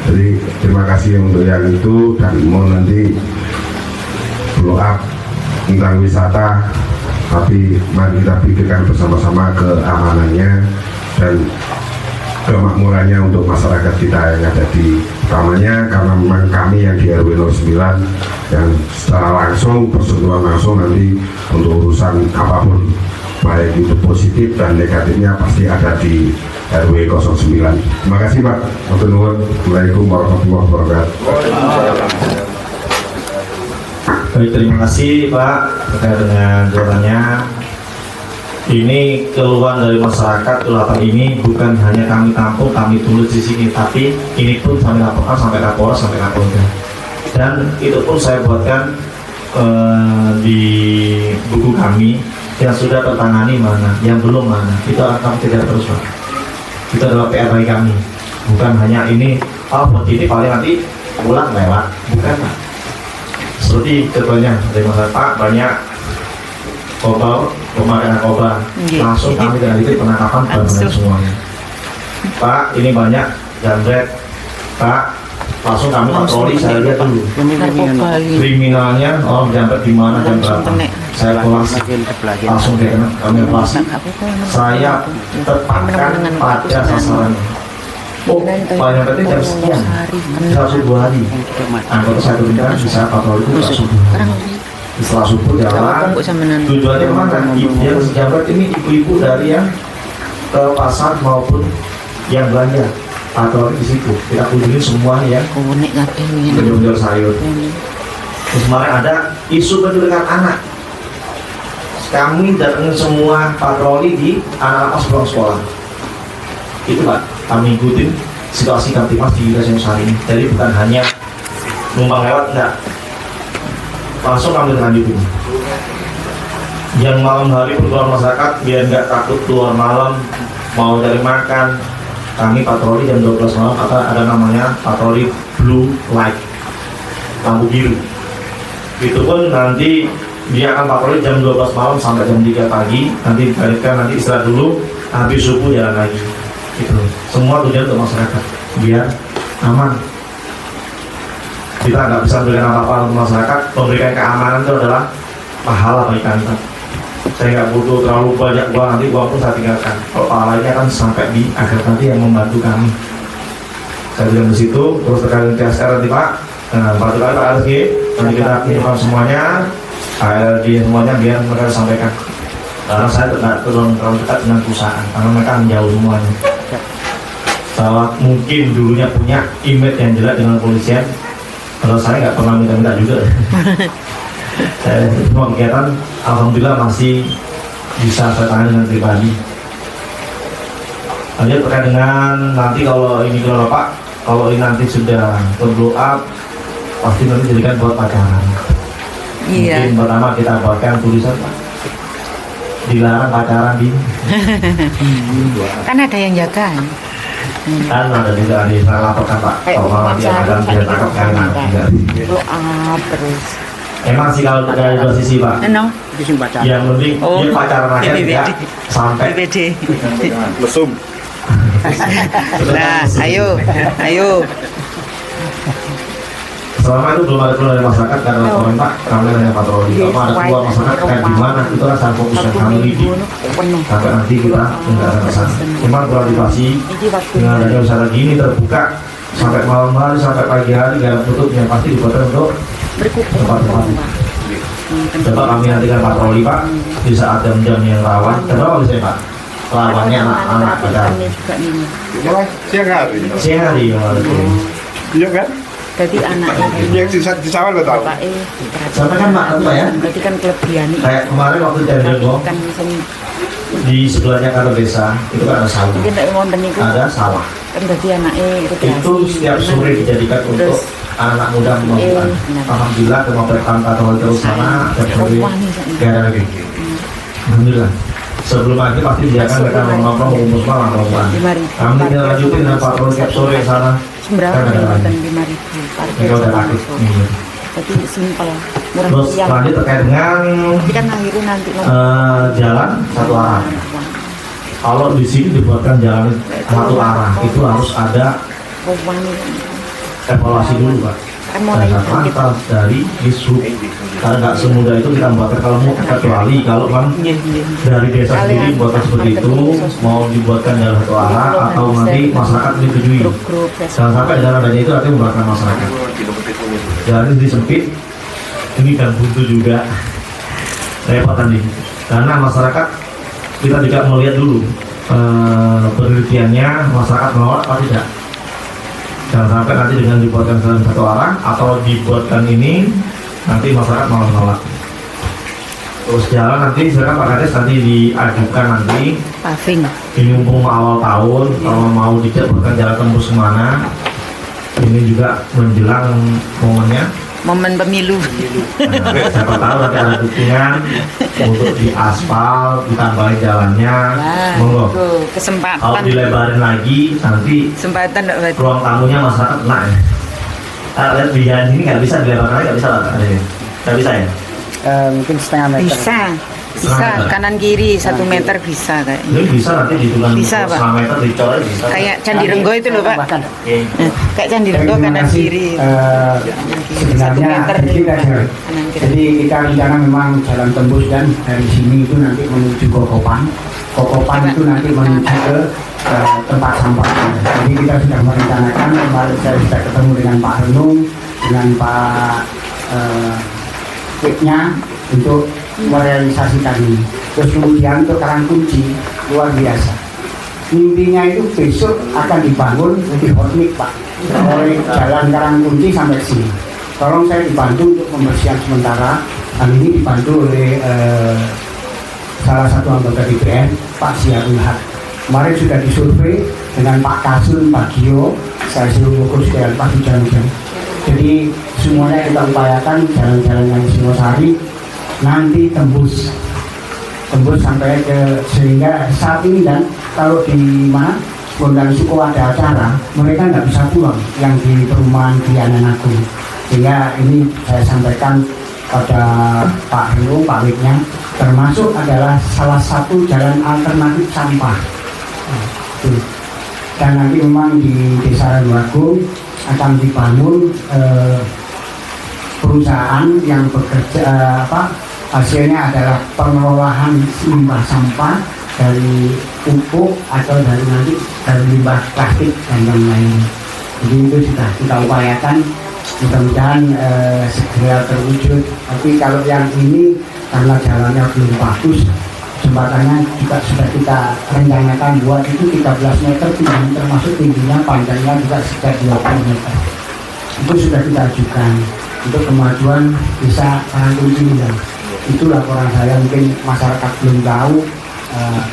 Jadi terima kasih untuk yang itu, dan mau nanti blow up tentang wisata, tapi mari kita pikirkan bersama-sama keamanannya dan kemakmurannya untuk masyarakat kita yang ada di, utamanya karena memang kami yang di RW 09 yang secara langsung bersentuhan langsung nanti untuk urusan apapun baik itu positif dan negatifnya pasti ada di RW 09. Terima kasih Pak. Assalamualaikum warahmatullahi wabarakatuh. Baik, terima kasih Pak terkait dengan jawabannya. Ini keluhan dari masyarakat Ulapan ini bukan hanya kami tampung, kami tulis di sini, tapi ini pun kami laporkan sampai Kapolres, sampai Kapolda. Dan itu pun saya buatkan di buku kami yang sudah tertangani mana, yang belum mana. Itu akan tidak terus Pak. Itu adalah PR bagi kami. Bukan hanya ini, buat ini paling nanti pulang lewat, bukan Pak. Seperti contohnya dari masyarakat Pak, banyak pemakaian narkoba, langsung kami dengan itu penangkapan barang semuanya. Pak, ini banyak jambret, Pak, langsung kami patroli, saya lihat dulu kriminalnya, orang jambret di mana, jam berapa, saya kolasi, langsung kami evaluasi, saya tetapkan pada sasarannya. Oh, paling penting jam sekian, bisa 2 hari. Anggota saya turunkan bisa patroli itu tak subuh. Setelah subuh jalan, tujuannya kemana? Yang sejabat ini ibu-ibu dari yang ke pasar maupun yang belanja atau di situ kita kunjungi semua yang menjual sayur. Terus kemarin ada isu penculikan anak. Kami datang semua patroli di anak-anak pas pulang sekolah. Itu Pak, kami ikutin situasi Kamtimas di wilayah Singosari ini. Jadi bukan hanya numpang lewat, enggak. Langsung kami lanjutin. Yang malam hari pun keluar masyarakat biar nggak takut keluar malam mau cari makan, kami patroli jam 12 malam atau ada namanya patroli blue light, lampu biru. Itu pun nanti dia akan patroli jam 12 malam sampai jam 3 pagi, nanti dibalikkan, nanti istirahat dulu, habis subuh jalan lagi. Gitu. Semua tujuan untuk masyarakat biar aman. Kita nggak bisa memberikan apa-apa untuk masyarakat, memberikan keamanan itu adalah pahala bagi kami. Saya nggak butuh terlalu banyak uang, nanti uang pun saya tinggalkan. Kalau pahalanya kan sampai di akhir nanti yang membantu kami. Saya bilang di situ, terus terkait TSR nanti Pak, bantu kami Pak RSG, nanti kita kirimkan semuanya, ALD semuanya biar mereka sampaikan. Karena saya tidak terlalu dekat dengan perusahaan, karena mereka jauh semuanya. Bahwa mungkin dulunya punya image yang jelek dengan polisian. Kalau saya nggak pernah minta-minta juga. Saya semua kegiatan alhamdulillah masih bisa saya tangani dengan pribadi. Lanjut terkait dengan nanti kalau ini kalau Pak, kalau ini nanti sudah terblow up, pasti nanti jadikan buat pacaran. Iya. Mungkin pertama kita buatkan tulisan Pak, dilarang pacaran di. Kan ada yang jaga. Kan ada juga di saya laporkan Pak, kalau dia akan dia tangkap karena tidak. Blow up terus. Emang sih kalau dari dua sisi Pak, yang penting dia pacaran aja tidak sampai Mesum. Nah, ayo. Selama itu belum ada keluar dari masyarakat karena laporan Pak, kami hanya patroli. Kalau ada keluar masyarakat kayak gimana, itu kan sangat fokus yang kami lidik. Sampai nanti kita tidak ada pesan. Cuma klarifikasi dengan adanya usaha gini terbuka sampai malam hari, sampai pagi hari, gak ada tutup yang pasti dibuatkan untuk tempat-tempat. Coba kami nantikan patroli Pak di saat jam-jam yang rawan. Kenapa bisa Pak? Lawannya anak-anak kita. Siang hari. Siang hari yang ada. Iya kan? Jadi anaknya Yang di sawah lo tahu. Sampaikan Pak, apa ya? Berarti kan kelebihan. Kayak kemarin waktu Jandego Kan di sebelahnya kantor desa itu kan ada sawah. mungkin tidak mau niku. Ada sawah. Kan berarti anaknya Itu setiap sore dijadikan untuk anak muda melakukan. Alhamdulillah kemampuan patroli terus sana dan sore gak ada lagi. Alhamdulillah. Sebelum akhir pasti dia akan mereka nongkrong mengumpul malam perempuan. Kami tidak lanjutin dengan patroli tiap sore sana Berapa Kan ada lagi. 5.000 parkir Mereka udah sama takut. masuk. Iya. Jadi simpel, murah Terus meriah. lanjut terkait dengan Tapi kan akhirnya nanti jalan satu arah. Kalau di sini dibuatkan jalan satu arah itu harus ada evaluasi dulu Pak. kan mulai Dasar bangkit. lantas dari dishub. Karena nggak semudah itu kita membuatkan kalau mau, kecuali kalau kan dari desa sendiri buatkan seperti itu, mau dibuatkan jalan satu arah atau nanti masyarakat menyetujui. Grup-grup Jangan sampai jalan adanya itu nanti membuatkan masyarakat. Jalan ini disempit, ini dan buntu juga repot nanti. Karena masyarakat kita juga melihat dulu penelitiannya masyarakat menolak atau tidak. Jangan sampai nanti dengan dibuatkan jalan satu arah atau dibuatkan ini nanti masyarakat malah menolak. Terus jalan nanti silakan Pak Kades nanti diajukan nanti paving. ini mumpung awal tahun kalau mau dibuatkan jalan tembus kemana ini juga menjelang momennya. Momen pemilu. Nah, siapa tahu nanti ada dukungan untuk diaspal, ditambahin jalannya, Nah, monggo. itu kesempatan. Kalau dilebarin lagi nanti Kesempatan enggak berarti. ruang tamunya masyarakat kena ya. Lihat di jalan ini nggak bisa dilebarkan lagi, nggak bisa Pak Kades. Nggak bisa ya. Mungkin setengah meter. Bisa kanan kiri 1 meter bisa kayak. Ini bisa nanti dihitungan Bisa, Pak. selama meter dicoret bisa. Kayak Candi Renggo itu loh Pak. Oke. Kayak Candi Renggo kanan kiri. Satu Sebenarnya meter sedikit aja. kanan kiri. Jadi kita rencana memang jalan tembus dan dari sini itu nanti menuju Kokopan. Kokopan itu nanti menuju ke tempat sampah. Jadi kita sudah merencanakan, kemarin saya sudah ketemu dengan Pak Renung, dengan Pak Wiknya untuk merealisasikan ini. Terus kemudian untuk Karangkunci luar biasa. Mimpinya itu besok akan dibangun lebih hormik Pak, oleh jalan Karangkunci sampai sini. Tolong saya dibantu untuk pembersihan sementara. Hal ini dibantu oleh salah satu anggota DPR, Pak Siarul Haq. Kemarin sudah disurvei dengan Pak Kasun, Pak Gio, saya suruh ukur sekalian Pak hujan-hujan. Jadi semuanya kita upayakan jalan-jalan yang di Singosari nanti tembus sampai ke sehingga saat ini dan kalau di mana Gondang Suko ada acara mereka nggak bisa pulang yang di perumahan Diana Agung, sehingga ini saya sampaikan pada Pak Heru, Pak Wiknya, termasuk adalah salah satu jalan alternatif sampah. Dan nanti memang di Desa Randuagung akan dibangun perusahaan yang bekerja hasilnya adalah pengelolaan limbah sampah dari pupuk atau dari nanti dari limbah plastik dan yang lain. Jadi itu sudah kita upayakan, mudah-mudahan segera terwujud. Tapi kalau yang ini karena jalannya belum bagus, jembatannya juga sudah kita rencanakan buat itu 13 meter tinggi, termasuk tingginya, panjangnya juga sekitar 20 meter. Itu sudah kita ajukan untuk kemajuan desa Karangkunci. Itu laporan saya, mungkin masyarakat belum tahu.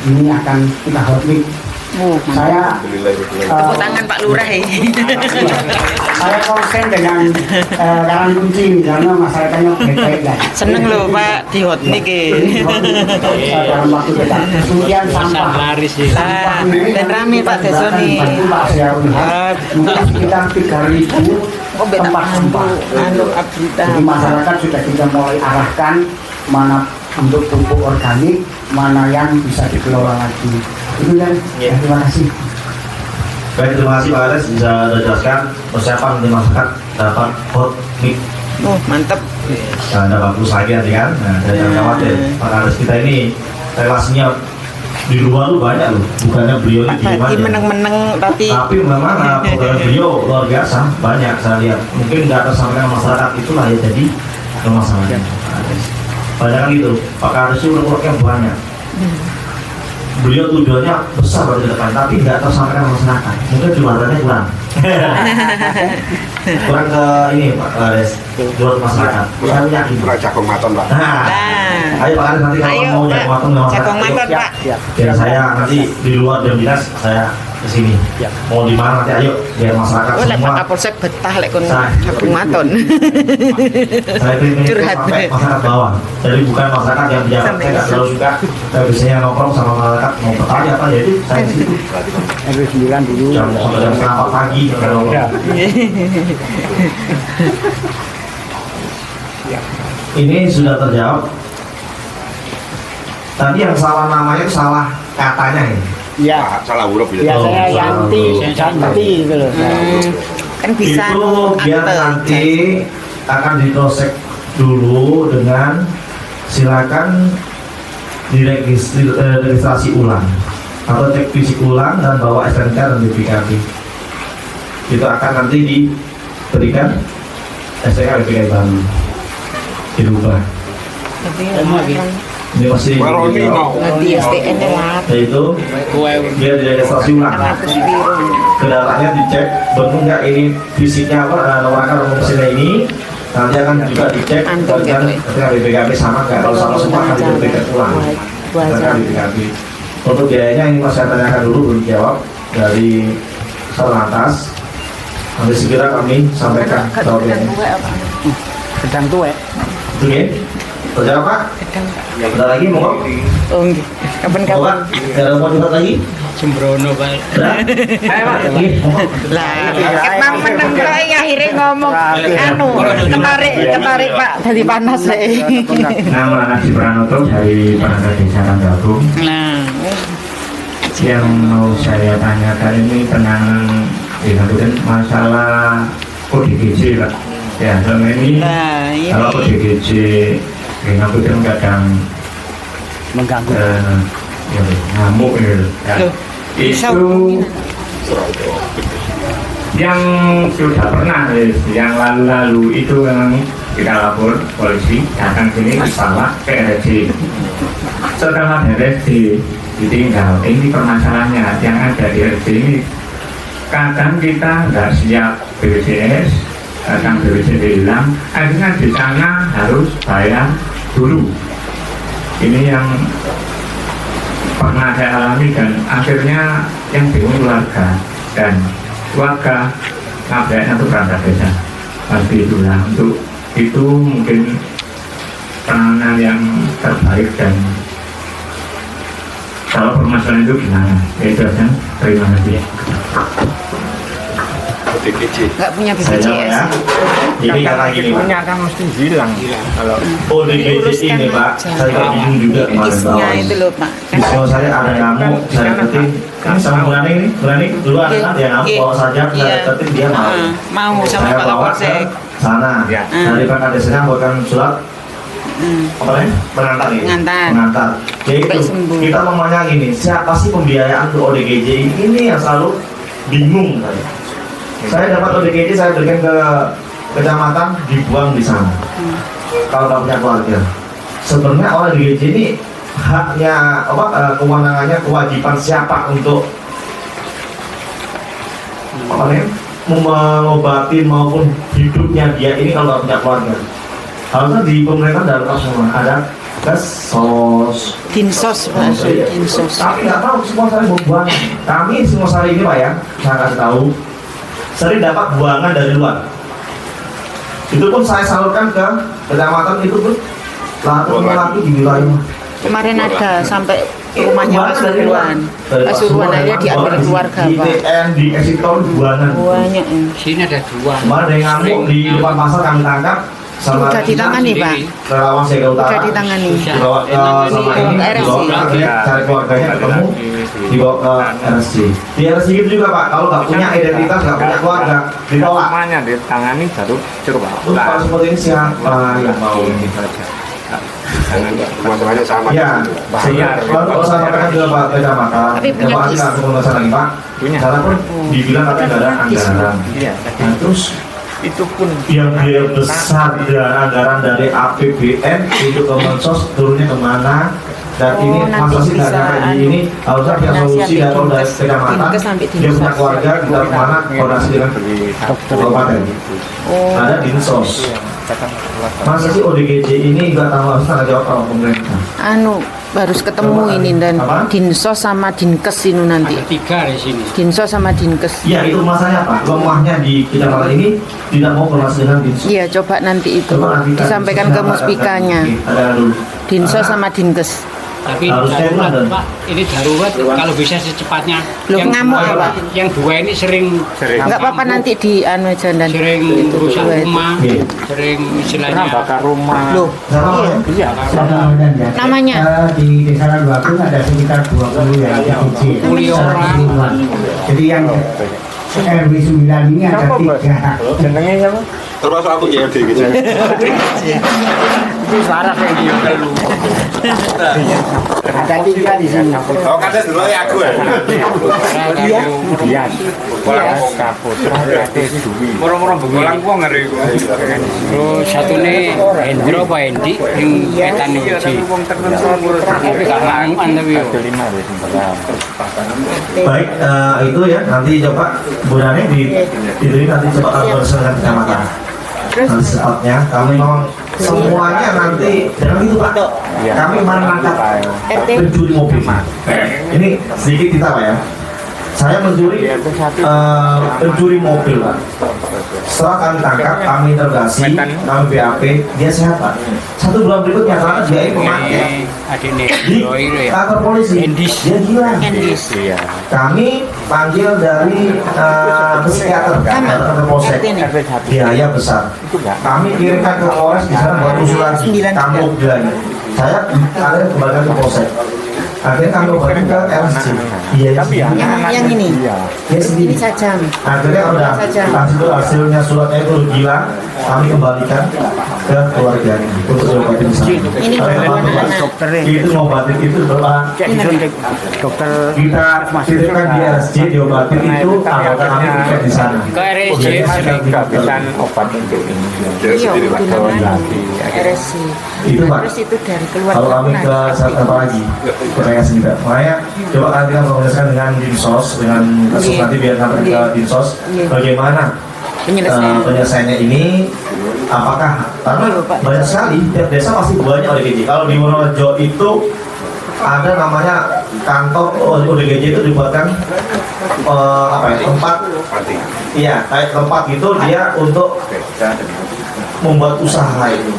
Ini akan kita hotmik. Saya Tepuk tangan Pak Lurah ya. saya konsen dengan Karangkunci karena masyarakatnya baik-baik lah. Seneng loh Pak di hotmik Dalam waktu dekat. Kemudian sampah. Lah, dan rame Pak Deso nih. Pak Siarul Haq, mungkin sekitar 3.000 Oh, beta tempat sampah. anu Abrita. Jadi masyarakat sudah kita mulai arahkan mana untuk pupuk organik, mana yang bisa dikelola lagi. Itu kan. Terima kasih. Baik, terima kasih Pak Kades bisa jelaskan persiapan di masyarakat dapat hotmik. Oh, mantap. Nah, ada bagus lagi nanti kan. Nah, jangan khawatir. Pak Kades kita ini relasinya di luar lu banyak loh. Bukannya beliau ini Pak diem Badi aja. meneng-meneng tapi Tapi memang program beliau luar biasa, banyak saya lihat. Mungkin nggak tersampaikan masyarakat itulah ya jadi masalahnya. Banyak kan gitu. Pak Kades itu unek-uneknya banyak. Beliau tujuannya besar pada depan, tapi nggak tersampaikan masyarakat. Mungkin jembatannya kurang. Kurang ke ini Pak Kades, jual masyarakat. Kurang yakin. Kurang jagung maton Pak. Nah, ayo Pak Kades nanti kalau Ayo, mau jago matang dengan masyarakat. Cakong maton Pak. Biar saya nanti di luar jam dinas saya ke sini. Mau di mana nanti ayo biar masyarakat Oh, lek Pak semua. Kapolsek betah lek kon Saya- aku maton. Saya ingin itu Curhat. sampai masyarakat bawah. Jadi bukan masyarakat yang pejabat. Sampai Saya nggak bisa. terlalu suka. Saya biasanya nongkrong sama masyarakat mau bertanya apa jadi saya di situ. RW 9 dulu. Jam sampai jam setengah 4 pagi kalau ini sudah terjawab. Tadi yang salah namanya itu salah katanya ya. Ya, Salah huruf ya. biasanya Oh, Yanti, Yanti gitu loh. Kan bisa Itu biar akte. nanti akan diproses dulu dengan silakan registrasi ulang atau cek fisik ulang dan bawa SNK dan BPKB. Itu akan nanti diberikan SNK BPKB baru dirubah. Tapi orang Ini masih Waroni mau. ngerti STN lah. yaitu dia diregistrasi ulang. 100 biru. Kendaraannya dicek benar nggak ini fisiknya apa nomor akar nomor mesinnya ini nanti akan juga dicek Antum dan gitu. ketika BPKB sama nggak kalau sama semua akan diberikan ulang ketika BPKB. Untuk biayanya ini masih saya tanyakan dulu belum dijawab dari Satlantas. Nanti segera kami sampaikan jawabnya. Sedang tuh Oke, terjawab Pak? Bentar lagi mau Oh, nggih. mau Kapan-kapan. Pak? Ada mau curhat lagi? Sembrono Pak. Lagi, mau. Lah, emang meneng kok akhirnya ngomong anu ketarik Pak dadi panas lek. Nama Nasi Pranoto dari Perangkat Desa Randagung. Nah, Yang mau saya tanyakan ini penanganan masalah ODGJ Pak. Ya, selama ini nah kalau ini ODGJ Ngabutin kadang mengganggu. ya, ngamuk ya. Loh, bisa Itu yang sudah pernah yang lalu-lalu itu memang kita lapor polisi datang sini dibawa ke RSJ. Setelah RSJ ditinggal, ini permasalahannya yang ada di RSJ ini kadang kita nggak siap BPJS, kadang BPJS hilang, akhirnya di sana harus bayar dulu. Ini yang pernah saya alami dan akhirnya yang bingung keluarga dan keluarga ngapain itu perangkat desa pasti itulah untuk itu mungkin penanganan yang terbaik dan kalau permasalahan itu gimana itu aja. Terima kasih. nggak punya Saya jawab BPJS. ya. Ini kata gini Pak. kan mesti hilang. Kalau ODGJ Diuruskan ini Pak, saya juga bingung juga kemarin Isnya Pak. itu loh Pak. Di sekolah saya ada ngamuk, saya deketin. Ini sama Berani ini, Berani dulu anak dia ngamuk, bawa saja, saya deketin dia mau. Mau sama Saya Pak bawa ke Kapolsek. sana. Dari Perangkat Desanya buatkan surat apa namanya? Pengantar ini. Pengantar. Pengantar. Yaitu Sampai sembuh. kita memangnya gini, siapa sih pembiayaan untuk ODGJ ini yang selalu bingung saya. Saya dapat ODGJ, saya berikan ke kecamatan, dibuang di sana. Kalau nggak punya keluarga, sebenarnya ODGJ ini haknya apa kewenangannya kewajiban siapa untuk apa namanya mengobati maupun hidupnya dia ini kalau nggak punya keluarga. Harusnya di pemerintah dalam semua ada kesos. Dinsos Pak, Iya. Dinsos. Tapi nggak tahu semua sari mau buang. Kami semua sari ini Pak ya, saya kasih tahu. Sering dapat buangan dari luar. Itu pun saya salurkan ke kecamatan itu pun laki di wilayah. Kemarin ada sampai rumahnya Pasuruan. Pasuruan aja diambil keluarga Di Pak. TN, di Exitown buangan. Banyak ya. sini ada dua. Kemarin ada yang ngamuk di depan pasar kami tangkap sama Udah ditangani Pak. relawan Sega Utara. Udah ditangani. Dibawa ke sama ini, dibawa ke cari keluarganya ketemu, dibawa ke RSJ. Di RSJ itu juga Pak, kalau nggak punya identitas, nggak punya keluarga, ditolak. Semuanya ditangani baru coba. Terus kalau seperti ini siapa yang mau ini? Semuanya sama. Ya, Bayar. kalau saya sampaikan juga Pak Kecamatan, Tapi punya Pak kis. langsung ngomong lagi Pak. Punya. Karena pun dibilang tapi nggak ada anggaran. Iya. Nah, terus Itu pun yang biaya besar dan anggaran dari APBN itu ke Mensos turunnya kemana? Dan Oh, ini nanti masa sih nggak bisa nyampe di ini harusnya punya koordinasi solusi sampai dan kalau dari Dinkes. kecamatan Dinkes sampai dia punya Dinsos. keluarga kita kemana koordinasi dengan kabupaten. Oh, Ada Dinsos. Masa sih ODGJ ini nggak tahu harus tanggung jawab sama pemerintah? anu harus ketemu ini dan Dinsos sama Dinkes ini nanti. Ada 3 di sini. Dinsos sama Dinkes. Iya, itu masalahnya apa? Lemahnya di kecamatan ini tidak mau koordinasi dengan Dinsos. Iya, coba nanti itu Coba nanti disampaikan ke Muspikanya. Ada dulu. Dinsos sama Dinkes. Tapi Harusnya darurat, itu ada. Pak. Ini darurat kalau bisa secepatnya. Loh, ngamuk apa? Yang 2 ini sering Enggak apa-apa nanti di anu aja dan sering rusak rumah, sering istilahnya bakar rumah. Loh, iya. namanya Di Desa Randuagung ada sekitar 20 yang DPJ. 20 orang. Jadi yang RW 9 ini ada 3. Jenenge siapa? Termasuk aku JLD gitu. Itu saraf yang dia perlu. Ada 3 di sini. Oh, kata dulu ya aku ya. Iya. Kaput. Murah-murah bengolang gua ngeri. Terus satu nih Hendro Pak Hendi yang petan ini sih. Tapi gak ngamuan tapi yo. Baik, itu ya nanti coba Bu Nani itu nanti coba koordinasi dengan kecamatan. Nanti sepatnya kami memang semuanya nanti jangan gitu Pak. Kami menangkap pencuri mobil. Ini sedikit kita Pak ya. Saya mencuri pencuri mobil Pak. Setelah kami tangkap, kami interogasi, kami BAP, dia sehat Pak. 1 bulan berikutnya karena dia ini pemakai Adiknya di ya. kantor polisi, dia gila. Kami panggil dari psikiater kantor polsek, biaya besar. Kami kirimkan ke Polres di sana buat usulan kampung gilanya. Saya akhirnya kembalikan ke polsek. Akhirnya kami kembali ke RSC. yang ini. Ini saja. Akhirnya udah hasilnya suratnya itu gila, kami kembalikan ke keluarganya untuk diobatin di sana. Ini anak-anak. Itu ngobatin itu berapa? Dokter Kita kirimkan di RSC diobatin itu anggota kami tiket di sana. Ke RSC kehabisan obat untuk ini. Iya, dengan RSC. Itu Pak. Terus itu dari keluar. Kalau kami ke apa lagi? Koordinasi kita. Makanya coba nanti kita koordinasikan dengan Dinsos, dengan kasus nanti biar sampai ke Dinsos. Bagaimana penyelesaiannya ini? Apakah karena banyak sekali tiap desa pasti banyak ODGJ. Kalau di Wonorejo itu ada namanya kantor ODGJ itu dibuatkan tempat, iya kayak tempat gitu dia untuk membuat usaha itu.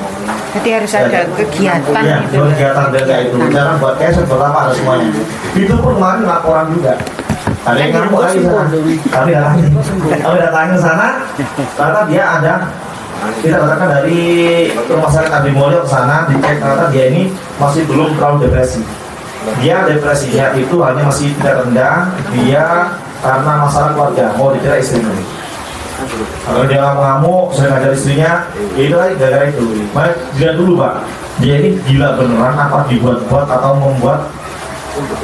Jadi harus ada kegiatan Ya, gitu. kegiatan dan kayak itu. Karena buat keset berapa ada semuanya. Itu pun kemarin laporan juga. Ada yang ngamuk lagi sana. Kami datangin ke sana, ternyata dia ada. Kita datangkan dari rumah sakit Abimulyo ke sana, dicek ternyata dia ini masih belum terlalu depresi. Dia depresinya itu hanya masih tidak rendah. Dia karena masalah keluarga, mau dikira istrinya. Kalau dia ngamuk, saya ngajar istrinya, ya itu lagi gara-gara itu. Maka dia dulu Pak, dia ini gila beneran apa dibuat-buat atau membuat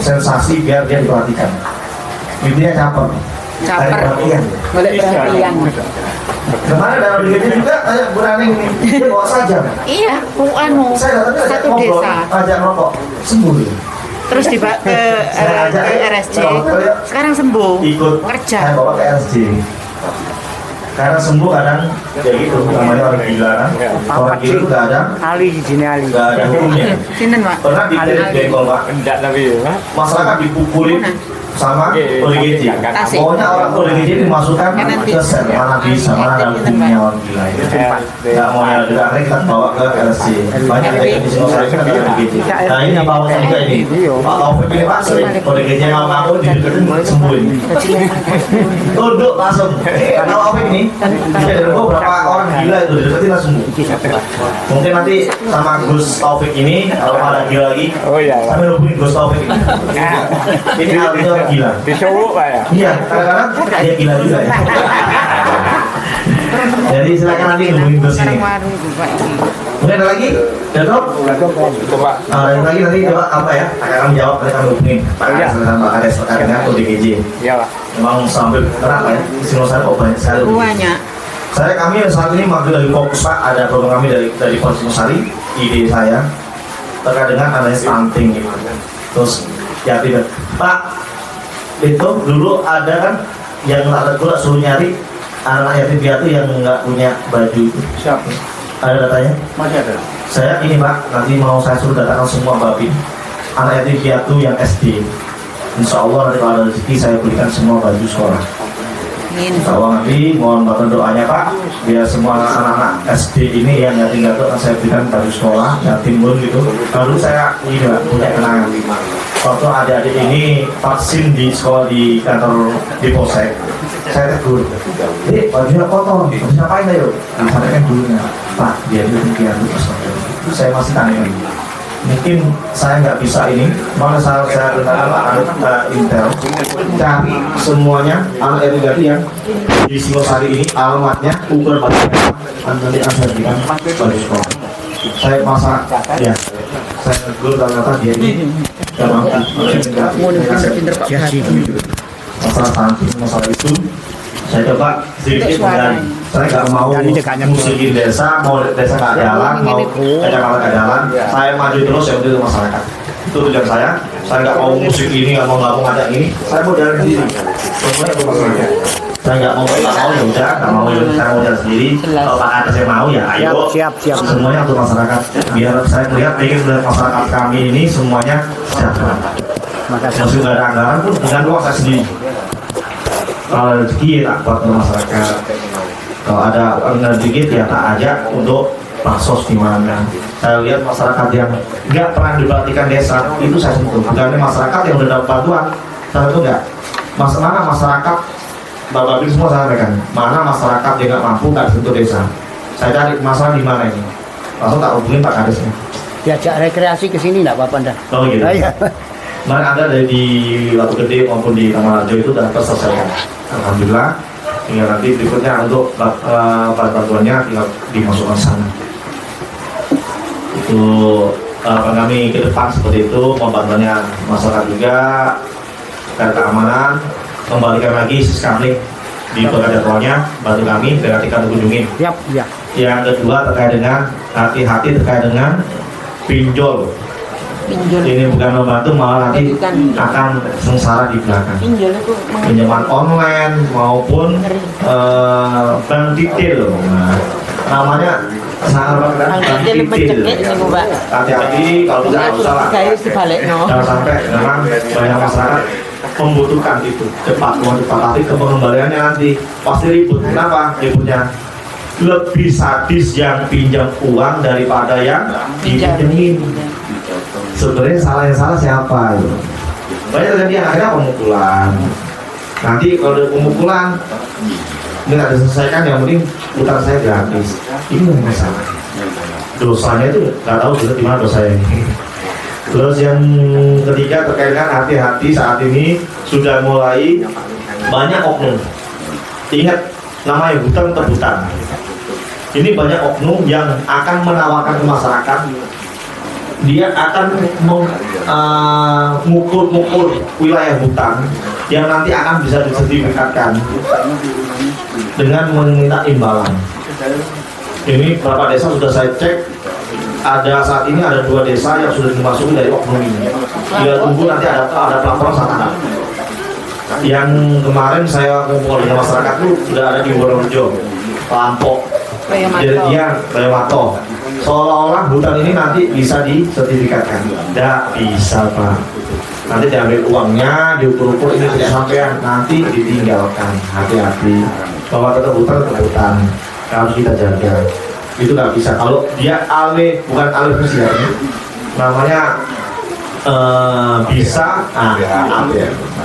sensasi biar dia diperhatikan. Intinya caper. Perhatian. Boleh perhatian. Kemarin dalam begini juga kayak berani dia bawa saja. Iya, Saya datangnya satu ngobrol, desa. ajak rokok, sembuh dia. Terus dibawa ke RSC. Sekarang sembuh. Ikut Kerja. saya bawa ke RSC. Karena sembuh kadang ya gitu namanya orang gila kan. Orang gila itu gak ada gak ada hukumnya. Sini Pak. Pernah ditirik bengkol Pak. Enggak tapi ya. Masyarakat dipukulin sama ODGJ. Pokoknya orang ODGJ dimasukkan ke sel, mana bisa, mana ada hukumnya orang gila itu. Nggak mau yang juga, akhirnya kita bawa ke RSC. Banyak yang di sini saya kita ODGJ. Nah ini yang bawa juga ini. Pak Taufik ini Pak sering ODGJ sama aku dideketin sembuh ini. Tunduk langsung. Pak Taufik ini, bisa dari berapa orang gila itu dideketin langsung sembuh. Mungkin nanti sama Gus Taufik ini, kalau ada gila lagi, sampai hubungin Gus Taufik ini. Ini artinya gila. Dicowok Pak ya? Iya, kadang-kadang dia gila juga ya. Jadi silakan nanti hubungin Gus ini. Mungkin ada lagi? Ya Dok? Coba. Ada lagi nanti coba apa ya? Akan jawab nanti kami hubungin Pak Ades sama Pak Ades terkait dengan ODGJ. Iya Pak. Memang sampai kenapa ya? Di Singosari kok banyak sekali. Banyak. Kami saat ini mengambil dari fokus Pak, ada program kami dari Polres Singosari, ide saya terkait dengan adanya stunting gitu. Terus ya tidak Pak, itu dulu ada kan yang ada gula suruh nyari anak yatim piatu yang nggak punya baju itu. Siapa? Ada datanya? Masih ada. Saya ini Pak, nanti mau saya suruh datangkan semua babin anak yatim piatu yang SD. Insya Allah nanti kalau ada rezeki saya berikan semua baju sekolah. Insya Allah nanti mohon bantuan doanya Pak, biar semua anak-anak SD ini yang yatim piatu akan saya berikan baju sekolah, yatim pun gitu. Lalu saya juga punya kenangan. Waktu adik-adik ini vaksin di sekolah di kantor di Polsek, saya tegur, bajunya kotor, harus ngapain ayo? Disampaikan dulunya, Pak, dia itu piatu. Itu saya masih tanya. Mungkin saya nggak bisa ini, mana saya intel cari semuanya anak yatim yang di Singosari ini alamatnya, ukur bajunya, nanti akan saya berikan baju sekolah. Saya masa ya, saya tegur ternyata dia ini nggak mampu, masalah santri, masalah itu saya coba sedikit menghindari. Saya nggak mau musikin desa, mau desa nggak jalan, mau kecamatan nggak jalan, saya maju terus ya untuk masyarakat. Itu tujuan saya nggak mau musik ini, nggak mau ngajak ini, saya mau jalan sendiri. Semuanya untuk masyarakat. Saya nggak mau ya udah, nggak mau ya saya mau jalan sendiri. Kalau Pak Ade saya mau ya ayo. Siap. Semuanya untuk masyarakat. Biar saya melihat ingin melihat masyarakat kami ini semuanya sejahtera. Masih nggak ada anggaran pun dengan uang saya sendiri. Kalau rezeki tak buat masyarakat. Kalau ada rezeki ya tak ajak untuk baksos di mana. Saya lihat masyarakat yang nggak pernah diperhatikan desa itu saya sentuh. Bukan masyarakat yang udah dapat bantuan, saya itu enggak. Mana masyarakat Bapak Ibu semua saya sampaikan. Mana masyarakat yang nggak mampu nggak sentuh desa. Saya cari masalah di mana ini. Langsung tak hubungin Pak Kadesnya. Diajak rekreasi ke sini enggak apa-apa Anda? Oh gitu. Mana ada dari di Latu Gede maupun di Taman Rajo itu sudah terselesaikan. Alhamdulillah. Tinggal nanti berikutnya untuk bantuannya tinggal dimasukkan sana. Itu kami ke depan seperti itu, membantunya masyarakat juga terkait keamanan, kembalikan lagi Siskamling di jadwalnya, bantu kami dengan kita kunjungi. Ya. Yang kedua terkait dengan hati-hati terkait dengan pinjol. Ini bukan membantu, malah nanti akan sengsara di belakang. Pinjaman online maupun bank detail. Nah, namanya sangat bank detail. Hati-hati kalau bisa salah. Jangan sampai memang banyak masyarakat membutuhkan itu cepat, tapi pengembaliannya nanti pasti ribut. Kenapa ributnya? Lebih sadis yang pinjam uang daripada yang dipinjemin. Sebenarnya yang salah siapa itu? Banyak terjadi akhirnya pemukulan. Nanti kalau ada pemukulan ini nggak diselesaikan, yang penting utang saya gratis. Ini yang masalah. Dosanya itu nggak tahu di mana dosanya ini. Terus yang ketiga terkait dengan hati-hati saat ini sudah mulai banyak oknum. Ingat namanya hutang terhutang. Ini banyak oknum yang akan menawarkan ke masyarakat. Dia akan mengukur wilayah hutang yang nanti akan bisa disertifikatkan dengan meminta imbalan. Ini beberapa desa sudah saya cek, ada saat ini ada 2 desa yang sudah dimasuki dari oknum ini. Tinggal tunggu nanti ada pelaporan sana. Yang kemarin saya kumpul dengan masyarakat itu sudah ada di Wonorejo, Lampok, Jadian, Bayamato. Seolah-olah hutan ini nanti bisa disertifikatkan. Tidak bisa Pak. Nanti diambil uangnya, diukur-ukur ini tidak sampean, nanti ditinggalkan. Hati-hati. Bahwa tetap hutan harus kita jaga. Itu nggak bisa. Kalau dia bukan alih fungsi namanya bisa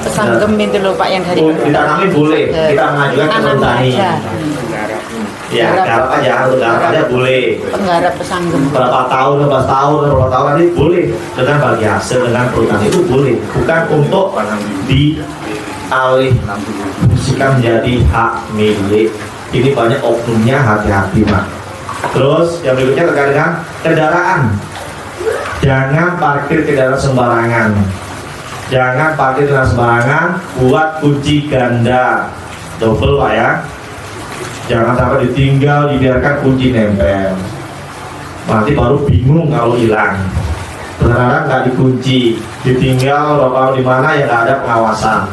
Sanggem itu loh Pak yang dari ditanami boleh, kita mengajukan ke petani. Ya, garap aja boleh. Penggarap pesanggem. Berapa tahun nanti boleh dengan bagi hasil dengan perhutani itu boleh. Bukan untuk dialih fungsikan menjadi hak milik. Ini banyak oknumnya, hati-hati Pak. Terus yang berikutnya terkait dengan kendaraan. Jangan parkir kendaraan sembarangan. Jangan parkir kendaraan sembarangan. Buat kunci ganda double Pak ya. Jangan sampai ditinggal, dibiarkan kunci nempel. Nanti baru bingung kalau hilang. Benar-benar nggak dikunci, ditinggal bapak di mana ya nggak ada pengawasan.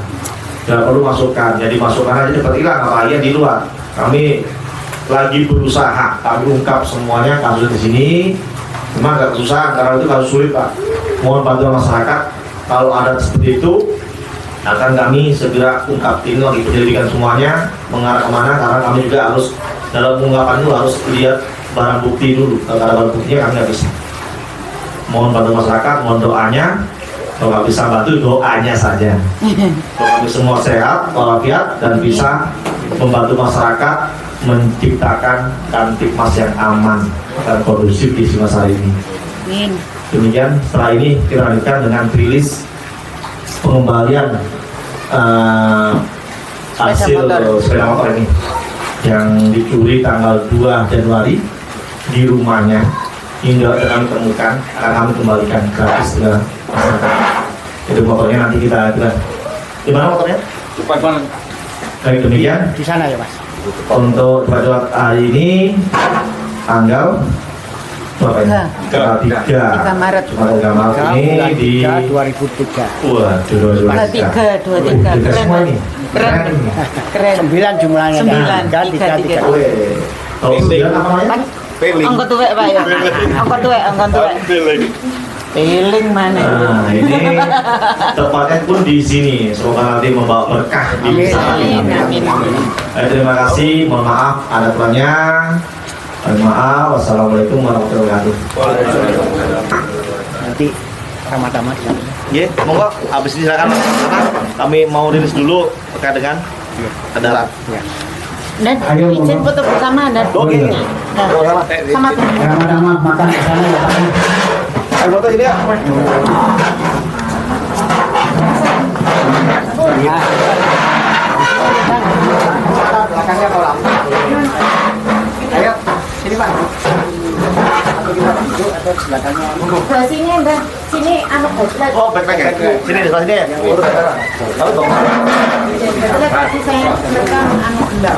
Nggak perlu masukkan, jadi masukkan aja cepat hilang. Apalagi di luar. Kami lagi berusaha, kami ungkap semuanya kasus di sini. Cuma nggak susah, karena itu kasus sulit Pak. mohon bantuan masyarakat. Kalau ada seperti itu akan kami segera ungkap. Ini lagi penyelidikan semuanya mengarah kemana, karena kami juga harus dalam pengungkapan itu harus lihat barang bukti dulu. Kalau ada barang buktinya kami nggak bisa. Mohon bantuan masyarakat, mohon doanya. Kalau nggak bisa bantu, doanya saja. Kalau kami semua sehat, walafiat, dan bisa membantu masyarakat menciptakan Kamtipmas yang aman dan kondusif di Singosari ini. Demikian, setelah ini kita lanjutkan dengan rilis pengembalian hasil sepeda motor ini yang dicuri tanggal 2 Januari di rumahnya. Hingga kami temukan, akan kami kembalikan gratis ke masyarakat. Itu motornya nanti kita di mana motornya? Baik, demikian. Di sana ya, Mas. Untuk debat hari ini tanggal berapa ini? 3 Maret. Tanggal 3 Maret ini di 2003. Waduh, 23. semua ini. Keren. 9 jumlahnya. 9. 3. Kalau 9 apa namanya? Angkot tuwek Pak ya. Angkot tuwek. Piling mana? Nah, ini tepatnya pun di sini. Semoga nanti membawa berkah di sana. Terima kasih. Mohon maaf ada kurangnya. Mohon maaf. Wassalamualaikum warahmatullahi wabarakatuh. Nanti sama-sama. Ya, monggo. Habis ini silakan. Kami mau rilis dulu terkait dengan kendaraan. Dan izin foto bersama dan Oke. sama Sama-sama makan di sana ya Pak. Ayo foto ini ya. Belakangnya kolam. Ayo, sini Pak. Atau kita duduk atau belakangnya. Ke sini dan sini anu backpack. Oh, backpack ya. Sini di sebelah sini ya. Tahu dong. Saya rekam anu benda.